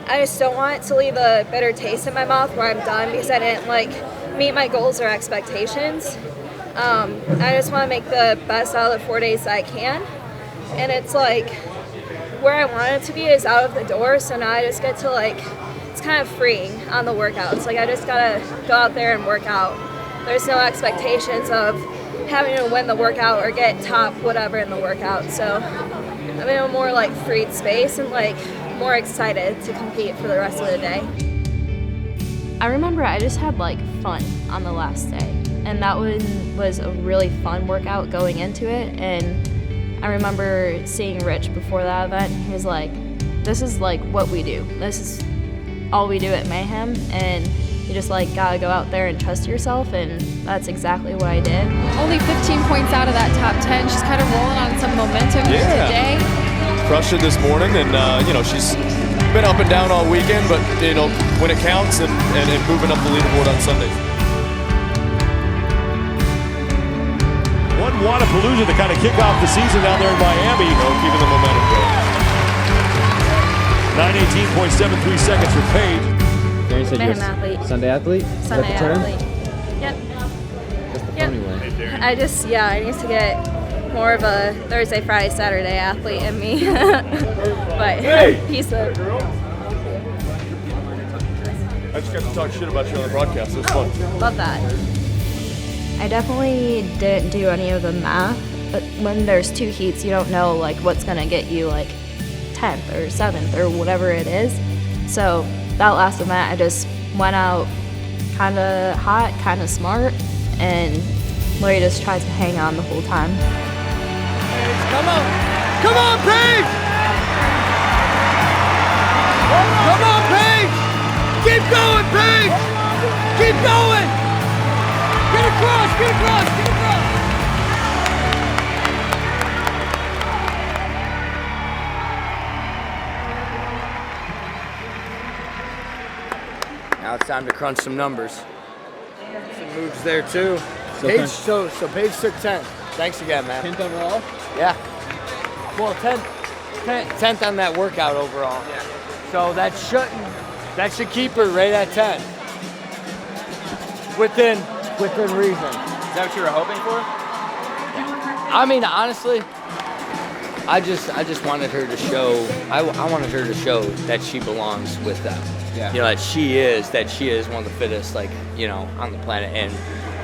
I just don't want it to leave a bitter taste in my mouth where I'm done because I didn't meet my goals or expectations. I just want to make the best out of the 4 days that I can. And it's where I want it to be is out of the door, so now I just get to it's kind of freeing on the workouts. I just gotta go out there and work out. There's no expectations of having to win the workout or get top whatever in the workout. So I'm in a more freed space and more excited to compete for the rest of the day. I remember I just had like fun on the last day, and that one was a really fun workout going into it. And I remember seeing Rich before that event. He was like, this is like what we do. This is all we do at Mayhem, and you just like gotta go out there and trust yourself, and that's exactly what I did. Only 15 points out of that top 10. She's kind of rolling on some momentum today. Crushed it this morning, and you know, she's been up and down all weekend, but you know, when it counts and moving up the leaderboard on Sundays. One Wadapalooza to kind of kick off the season down there in Miami, keeping the momentum going. 9:18.73 seconds for Paige. Darren said Mayhem you're athlete. Sunday athlete? Sunday athlete. Yep. Yep. I just, I need to get more of a Thursday, Friday, Saturday athlete in me. But he's a... I just got to talk shit about you on the broadcast. It was fun. Love that. I definitely didn't do any of the math, but when there's 2 heats, you don't know like what's gonna get you like 10th or 7th or whatever it is. So that last event, I just went out kind of hot, kind of smart, and Larry just tried to hang on the whole time. Come on! Come on, Paige! Come on, Paige! Keep going, Paige! Keep going! Get across, get across, get across! Now it's time to crunch some numbers. Some moves there too. So Paige, so Paige took 10th. Thanks again, man. 10th overall? Yeah. Well, 10th on that workout overall. Yeah. So that should keep her right at 10. Within reason. Is that what you were hoping for? I mean, honestly, I just wanted her to show. I wanted her to show that she belongs with them. Yeah. You know, that she is one of the fittest, like, you know, on the planet. And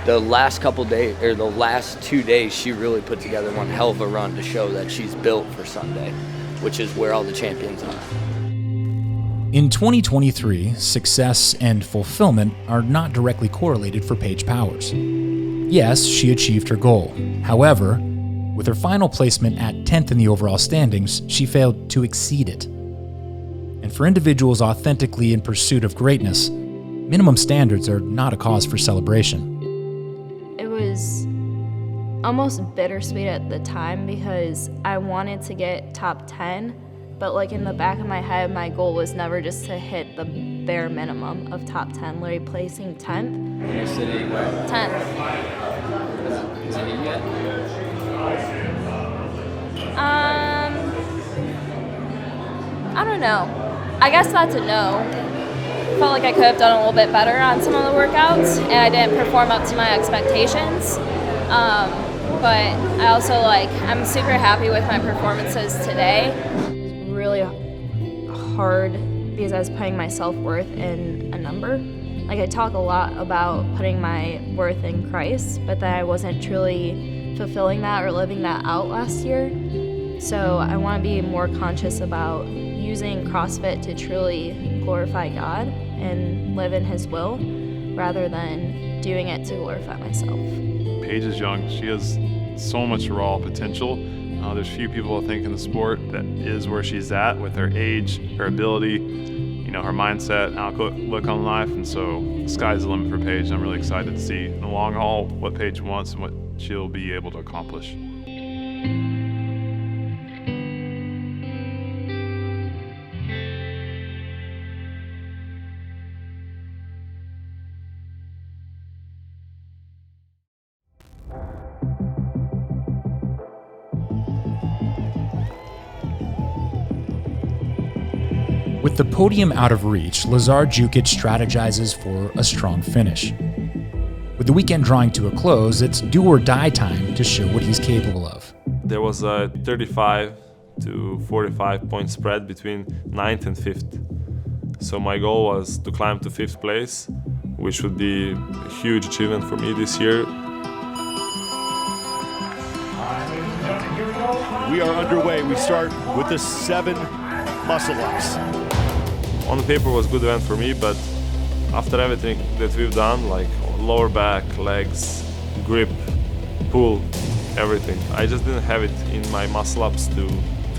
the last couple days, or the last 2 days, she really put together one hell of a run to show that she's built for Sunday, which is where all the champions are. In 2023, success and fulfillment are not directly correlated for Paige Powers. Yes, she achieved her goal. However, with her final placement at 10th in the overall standings, she failed to exceed it. And for individuals authentically in pursuit of greatness, minimum standards are not a cause for celebration. It was almost bittersweet at the time because I wanted to get top 10, but like in the back of my head, my goal was never just to hit the bare minimum of top 10, literally placing 10th. You're sitting where? 10th. Is it yet? I don't know. I guess that's a no. Felt like I could have done a little bit better on some of the workouts, and I didn't perform up to my expectations. But I also I'm super happy with my performances today. It was really hard because I was putting my self-worth in a number. Like, I talk a lot about putting my worth in Christ, but then I wasn't truly fulfilling that or living that out last year. So I want to be more conscious about using CrossFit to truly glorify God and live in His will rather than doing it to glorify myself. Paige is young. She has so much raw potential. There's few people, I think, in the sport that is where she's at with her age, her ability, you know, her mindset, outlook on life, and so the sky's the limit for Paige. I'm really excited to see in the long haul what Paige wants and what she'll be able to accomplish. With the podium out of reach, Lazar strategizes for a strong finish. With the weekend drawing to a close, it's do or die time to show what he's capable of. There was a 35 to 45 point spread between 9th and 5th. So my goal was to climb to 5th place, which would be a huge achievement for me this year. We are underway. We start with the 7 muscle ups. On the paper was a good event for me, but After everything that we've done, like lower back, legs, grip, pull, everything, I just didn't have it in my muscle ups to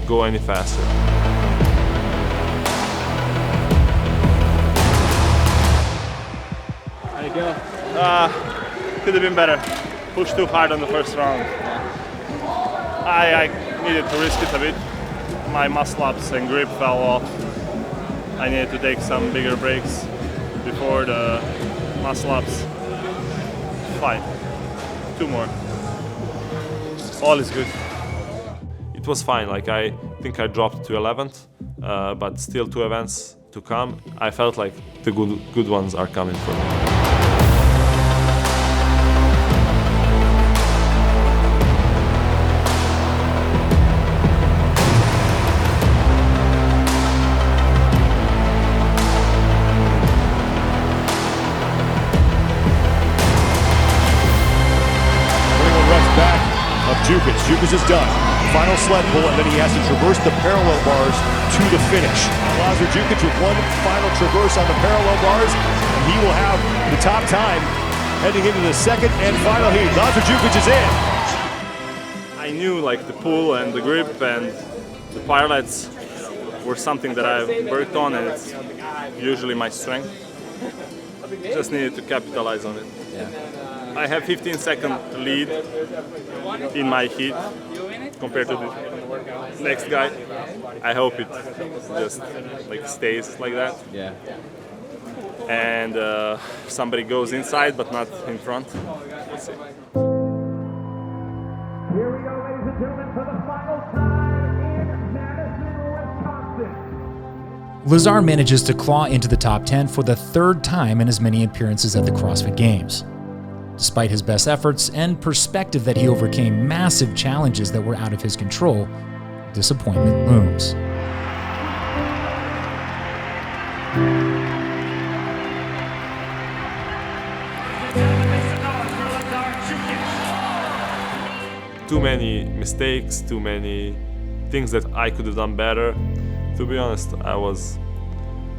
go any faster. How'd it go? Could have been better. Pushed too hard on the first round. I needed to risk it a bit. My muscle ups and grip fell off. I needed to take some bigger breaks before the muscle ups. Fine. 2 more. All is good. It was fine. Like I think I dropped to 11th, but still 2 events to come. I felt like the good ones are coming for me. Jukic is done. Final sled pull, and then he has to traverse the parallel bars to the finish. Lazar Jukic with one final traverse on the parallel bars, and he will have the top time heading into the second and final heat. Lazar Jukic is in. I knew like the pull and the grip and the pirouettes were something that I've worked on, and it's usually my strength. Just needed to capitalize on it. Yeah. I have 15-second lead in my heat compared to the next guy. I hope it just like stays like that. Yeah. And somebody goes inside but not in front. Let's see. Here we go, ladies and gentlemen, for the final time in Madison, Wisconsin. Lazar manages to claw into the top 10 for the 3rd time in as many appearances at the CrossFit Games. Despite his best efforts and perspective that he overcame massive challenges that were out of his control, disappointment looms. Too many mistakes, too many things that I could have done better. To be honest, I was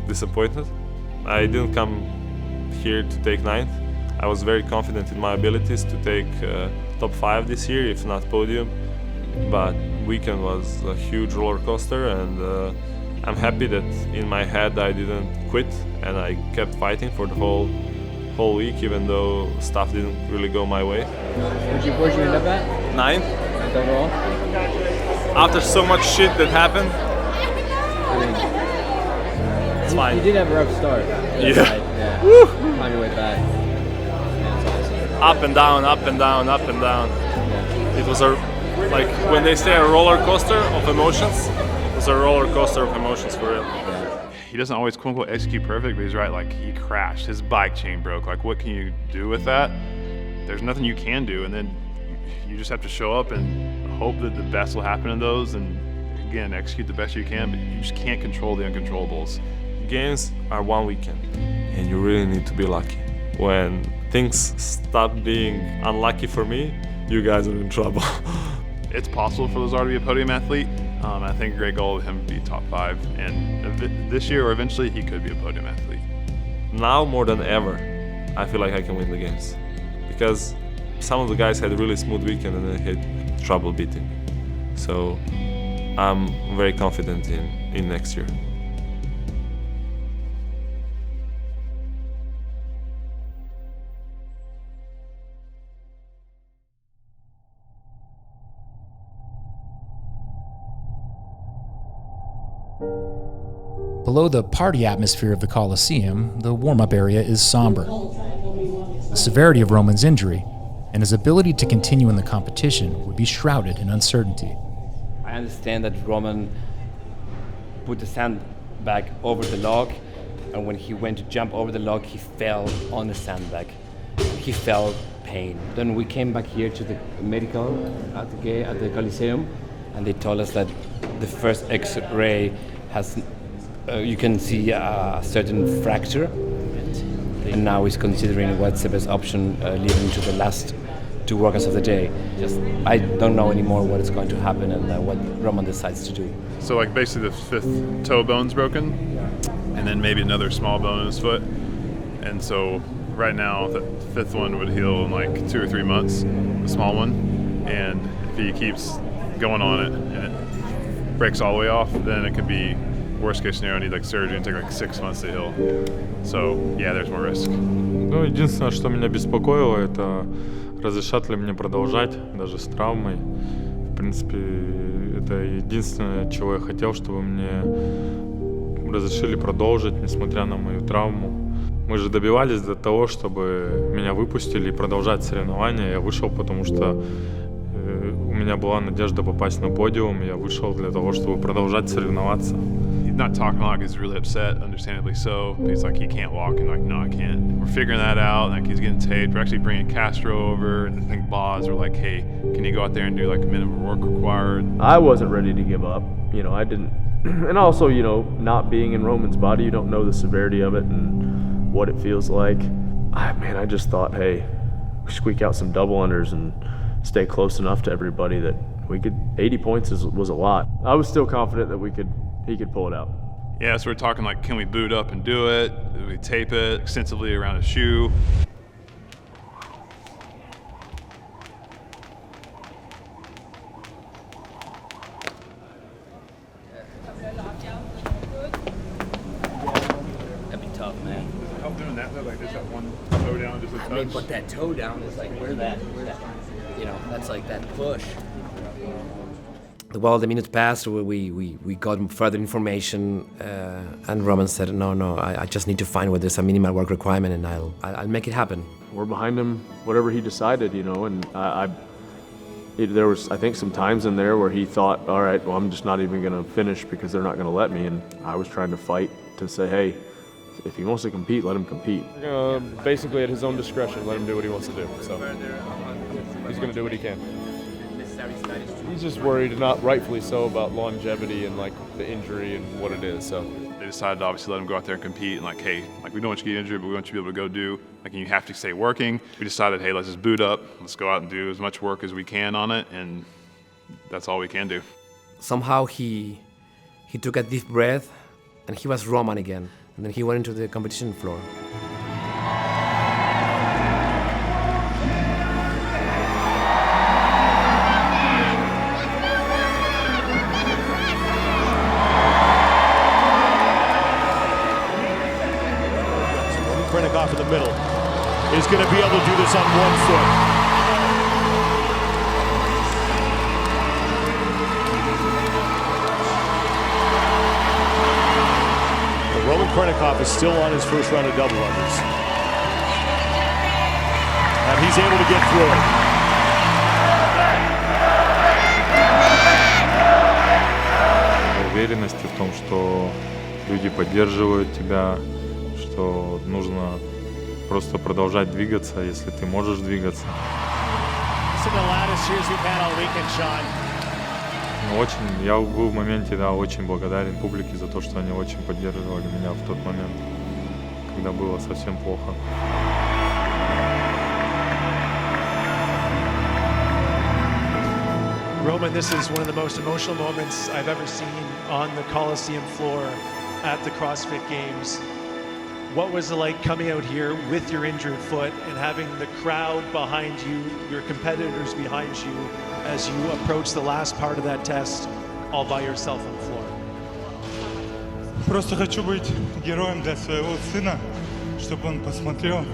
disappointed. I didn't come here to take 9th. I was very confident in my abilities to take top 5 this year, if not podium. But weekend was a huge roller coaster, and I'm happy that in my head I didn't quit and I kept fighting for the whole week, even though stuff didn't really go my way. Where'd you end up at? 9th. 9th overall? After so much shit that happened, it's fine. You did have a rough start. Yeah. Woo! Find your way back. Up and down, up and down, up and down. Yeah. It was like when they say a roller coaster of emotions, it was a roller coaster of emotions for real. He doesn't always quote unquote execute perfect, but he's right, like he crashed, his bike chain broke. Like what can you do with that? There's nothing you can do, and then you just have to show up and hope that the best will happen in those, and again, execute the best you can, but you just can't control the uncontrollables. Games are 1 weekend, and you really need to be lucky. When things stop being unlucky for me, you guys are in trouble. It's possible for Lazar to be a podium athlete. I think a great goal of him to be top 5, and this year or eventually he could be a podium athlete. Now more than ever, I feel like I can win the games, because some of the guys had a really smooth weekend and they had trouble beating. So I'm very confident in next year. Below the party atmosphere of the Coliseum, the warm-up area is somber. The severity of Roman's injury and his ability to continue in the competition would be shrouded in uncertainty. I understand that Roman put the sandbag over the log, and when he went to jump over the log, he fell on the sandbag. He felt pain. Then we came back here to the medical at the Coliseum, and they told us that the first X-ray has you can see a certain fracture, and now he's considering what's the best option leading to the last 2 workouts of the day. I don't know anymore what is going to happen and what Roman decides to do. So like basically the 5th toe bone's broken, and then maybe another small bone in his foot, And so right now, the fifth one would heal in like 2 or 3 months, the small one. And if he keeps going on it and it breaks all the way off, then it could be worst case scenario, need like surgery and take like 6 months to heal. So yeah, there's more risk. Ну, единственное, что меня беспокоило, это разрешат ли мне продолжать, даже с травмой. В принципе, это единственное, чего я хотел, чтобы мне разрешили продолжить, несмотря на мою травму. Мы же добивались до того, чтобы меня выпустили и продолжать соревнования. Я вышел, потому что у меня была надежда попасть на подиум. Я вышел для того, чтобы продолжать соревноваться. He's not talking a lot, he's really upset, understandably so. He's like, he can't walk, and like, no, I can't. We're figuring that out, like he's getting taped. We're actually bringing Castro over, and I think Boz were like, hey, can you go out there and do like a minimum work required? I wasn't ready to give up. You know, I didn't. And also, you know, not being in Roman's body, you don't know the severity of it and what it feels like. I just thought, hey, squeak out some double unders and stay close enough to everybody that we could. 80 points was a lot. I was still confident that he could pull it out. Yeah, so we're talking like, can we boot up and do it? Do we tape it extensively around his shoe? That'd be tough, man. Help doing that though, like just that one toe down, just a touch. I mean, but that toe down is like where that, you know, that's like that push. Well, the minutes passed, we got further information, and Roman said, no, I just need to find where there's a minimal work requirement, and I'll make it happen. We're behind him, whatever he decided, you know, and there was, I think, some times in there where he thought, all right, well, I'm just not even going to finish because they're not going to let me, and I was trying to fight to say, hey, if he wants to compete, let him compete. Basically at his own discretion, let him do what he wants to do. So he's going to do what he can. He's just worried, not rightfully so, about longevity and like the injury and what it is. So they decided to obviously let him go out there and compete, and like, hey, like we don't want you to get injured, but we want you to be able to go do, like, you have to stay working. We decided, hey, let's just boot up, let's go out and do as much work as we can on it, and that's all we can do. Somehow he took a deep breath, and he was Roman again, and then he went into the competition floor. Krennikov in the middle is going to be able to do this on one foot. But Roman Krennikov is still on his first round of double unders. And he's able to get through it. Уверенности в том, что люди поддерживают тебя, что нужно просто продолжать двигаться, если ты можешь двигаться. Очень, я был в моменте, да, очень благодарен публике за то, что они очень поддерживали меня в тот момент, когда было совсем плохо. Roman, this is one of the most emotional moments I've ever seen on the Coliseum floor at the CrossFit Games. What was it like coming out here with your injured foot and having the crowd behind you, your competitors behind you, as you approach the last part of that test all by yourself on the floor? Просто хочу быть героем для своего сына, чтобы он посмотрел.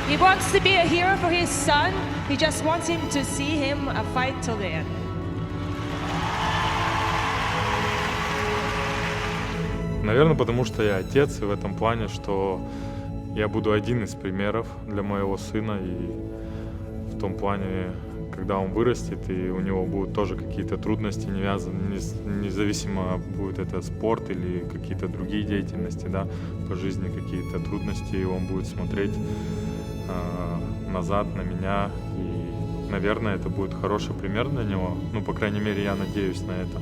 He wants to be a hero for his son. He just wants him to see him fight till the end. Наверное, потому что я отец, и в этом плане, что я буду один из примеров для моего сына, и в том плане, когда он вырастет, и у него будут тоже какие-то трудности, независимо будет это спорт или какие-то другие деятельности, да, по жизни какие-то трудности, и он будет смотреть назад на меня, и, наверное, это будет хороший пример для него. Ну, по крайней мере, я надеюсь на это.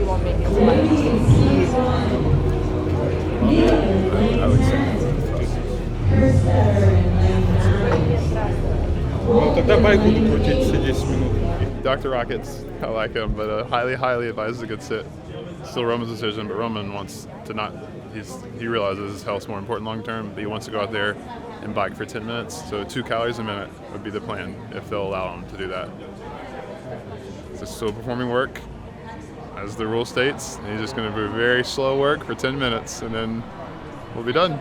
he won't make it to that. I would say. Dr. Rockets, I like him, but highly advises a good sit. Still Roman's decision, but Roman wants to not. He realizes his health's more important long term, but he wants to go out there and bike for 10 minutes. So 2 calories a minute would be the plan if they'll allow him to do that. It's still performing work, as the rule states. He's just going to do very slow work for 10 minutes, and then we'll be done.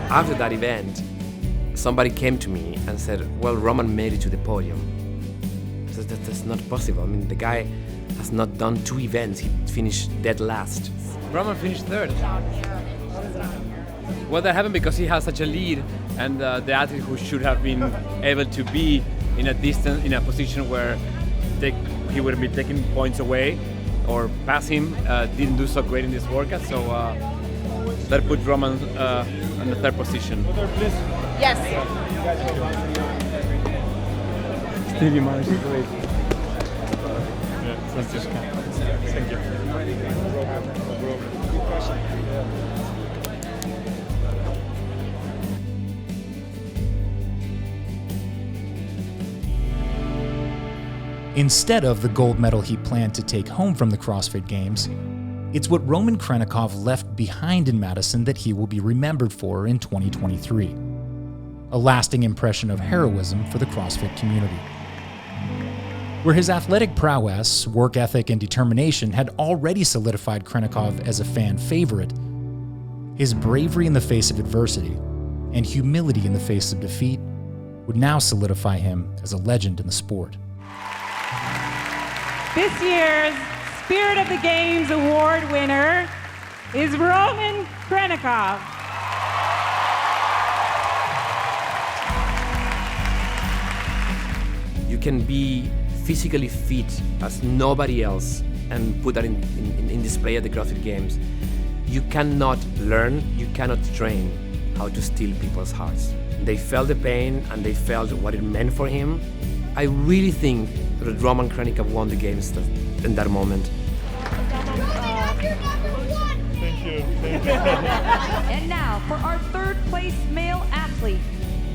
After that event, somebody came to me and said, well, Roman made it to the podium. I said, that's not possible. I mean, the guy has not done 2 events. He finished dead last. Roman finished 3rd. Well, that happened because he has such a lead, and the athlete who should have been able to be in a position where he would have been taking points away or pass him, didn't do so great in this workout. So that put Roman in the 3rd position. Yes. Stevie managed to do it. Thank you. Instead of the gold medal he planned to take home from the CrossFit Games, it's what Roman Krennikov left behind in Madison that he will be remembered for in 2023. A lasting impression of heroism for the CrossFit community. Where his athletic prowess, work ethic, and determination had already solidified Krennikov as a fan favorite, his bravery in the face of adversity and humility in the face of defeat would now solidify him as a legend in the sport. This year's Spirit of the Games award winner is Roman Krennikov. You can be physically fit as nobody else and put that in display at the CrossFit Games. You cannot learn, you cannot train how to steal people's hearts. They felt the pain and they felt what it meant for him. I really think that Roman Krennikov won the games in that moment. Thank you. And now for our 3rd place male athlete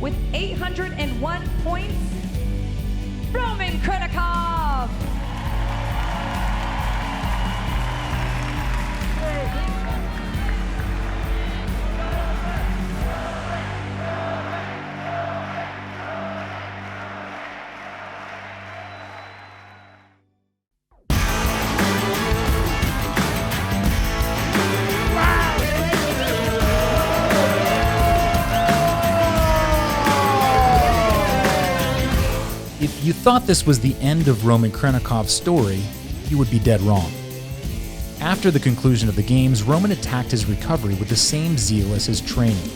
with 801 points, Roman Krennikov. If you thought this was the end of Roman Krennikov's story, you would be dead wrong. After the conclusion of the games, Roman attacked his recovery with the same zeal as his training.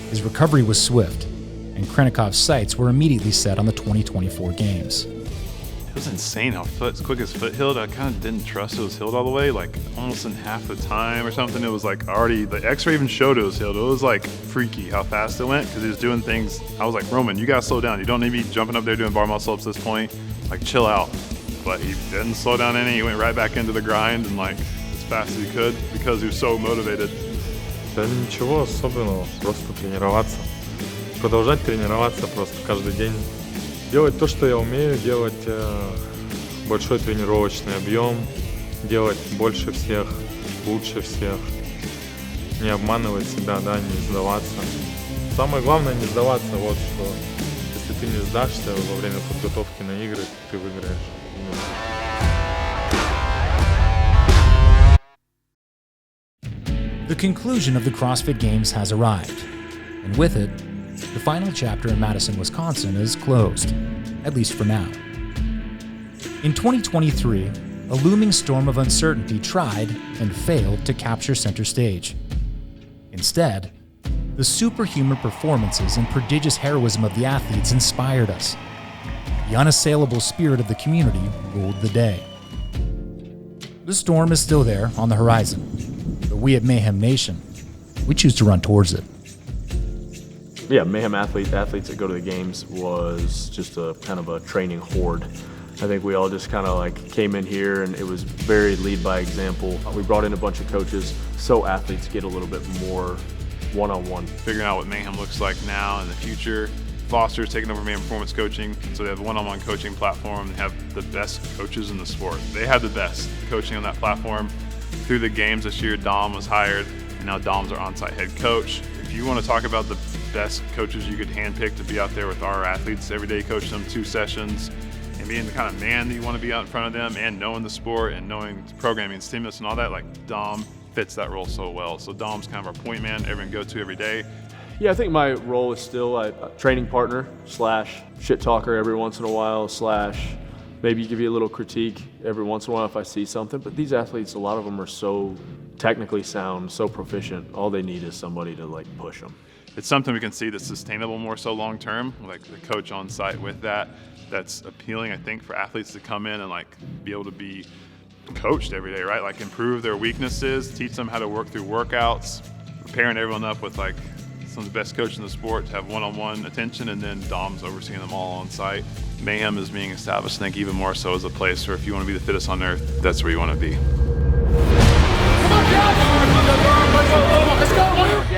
His recovery was swift, and Krennikov's sights were immediately set on the 2024 games. It was insane how quick his foot healed. I kind of didn't trust it was healed all the way, like almost in half the time or something. It was like already, the x-ray even showed it was healed. It was like freaky how fast it went because he was doing things. I was like, Roman, you gotta slow down. You don't need to be jumping up there doing bar muscle ups at this point. Like, chill out. But he didn't slow down any. He went right back into the grind and like as fast as he could because he was so motivated. Да ничего особенного, просто тренироваться. Продолжать тренироваться просто каждый день. Делать то, что я умею, делать большой тренировочный объем, делать больше всех, лучше всех, не обманывать себя, да, не сдаваться. Самое главное не сдаваться, вот что. Если ты не сдашься во время подготовки на игры, ты выиграешь. The conclusion of the CrossFit Games has arrived, and with it, the final chapter in Madison, Wisconsin is closed, at least for now. In 2023, a looming storm of uncertainty tried and failed to capture center stage. Instead, the superhuman performances and prodigious heroism of the athletes inspired us. The unassailable spirit of the community ruled the day. The storm is still there on the horizon, but we at Mayhem Nation, we choose to run towards it. Yeah, Mayhem athletes that go to the games was just a kind of a training horde. I think we all just kind of like came in here and it was very lead by example. We brought in a bunch of coaches so athletes get a little bit more one-on-one. Figuring out what Mayhem looks like now in the future. Foster's taking over Mayhem Performance Coaching, so they have a one-on-one coaching platform. They have the best coaches in the sport. They have the best coaching on that platform. Through the games this year, Dom was hired, and now Dom's our on-site head coach. If you want to talk about the best coaches you could handpick to be out there with our athletes every day, coach them 2 sessions, and being the kind of man that you want to be out in front of them, and knowing the sport and knowing programming, stimulus, and all that, like Dom fits that role so well. So Dom's kind of our point man, everyone go to every day. Yeah, I think my role is still a training partner / shit talker every once in a while / maybe give you a little critique every once in a while if I see something. But these athletes, a lot of them are so technically sound, so proficient. All they need is somebody to like push them. It's something we can see that's sustainable more so long term, like the coach on site with that. That's appealing, I think, for athletes to come in and like be able to be coached every day, right? Like improve their weaknesses, teach them how to work through workouts, pairing everyone up with like some of the best coaches in the sport to have one-on-one attention, and then Dom's overseeing them all on site. Mayhem is being established, I think, even more so as a place where if you want to be the fittest on earth, that's where you want to be. Come on, Josh! Let's go!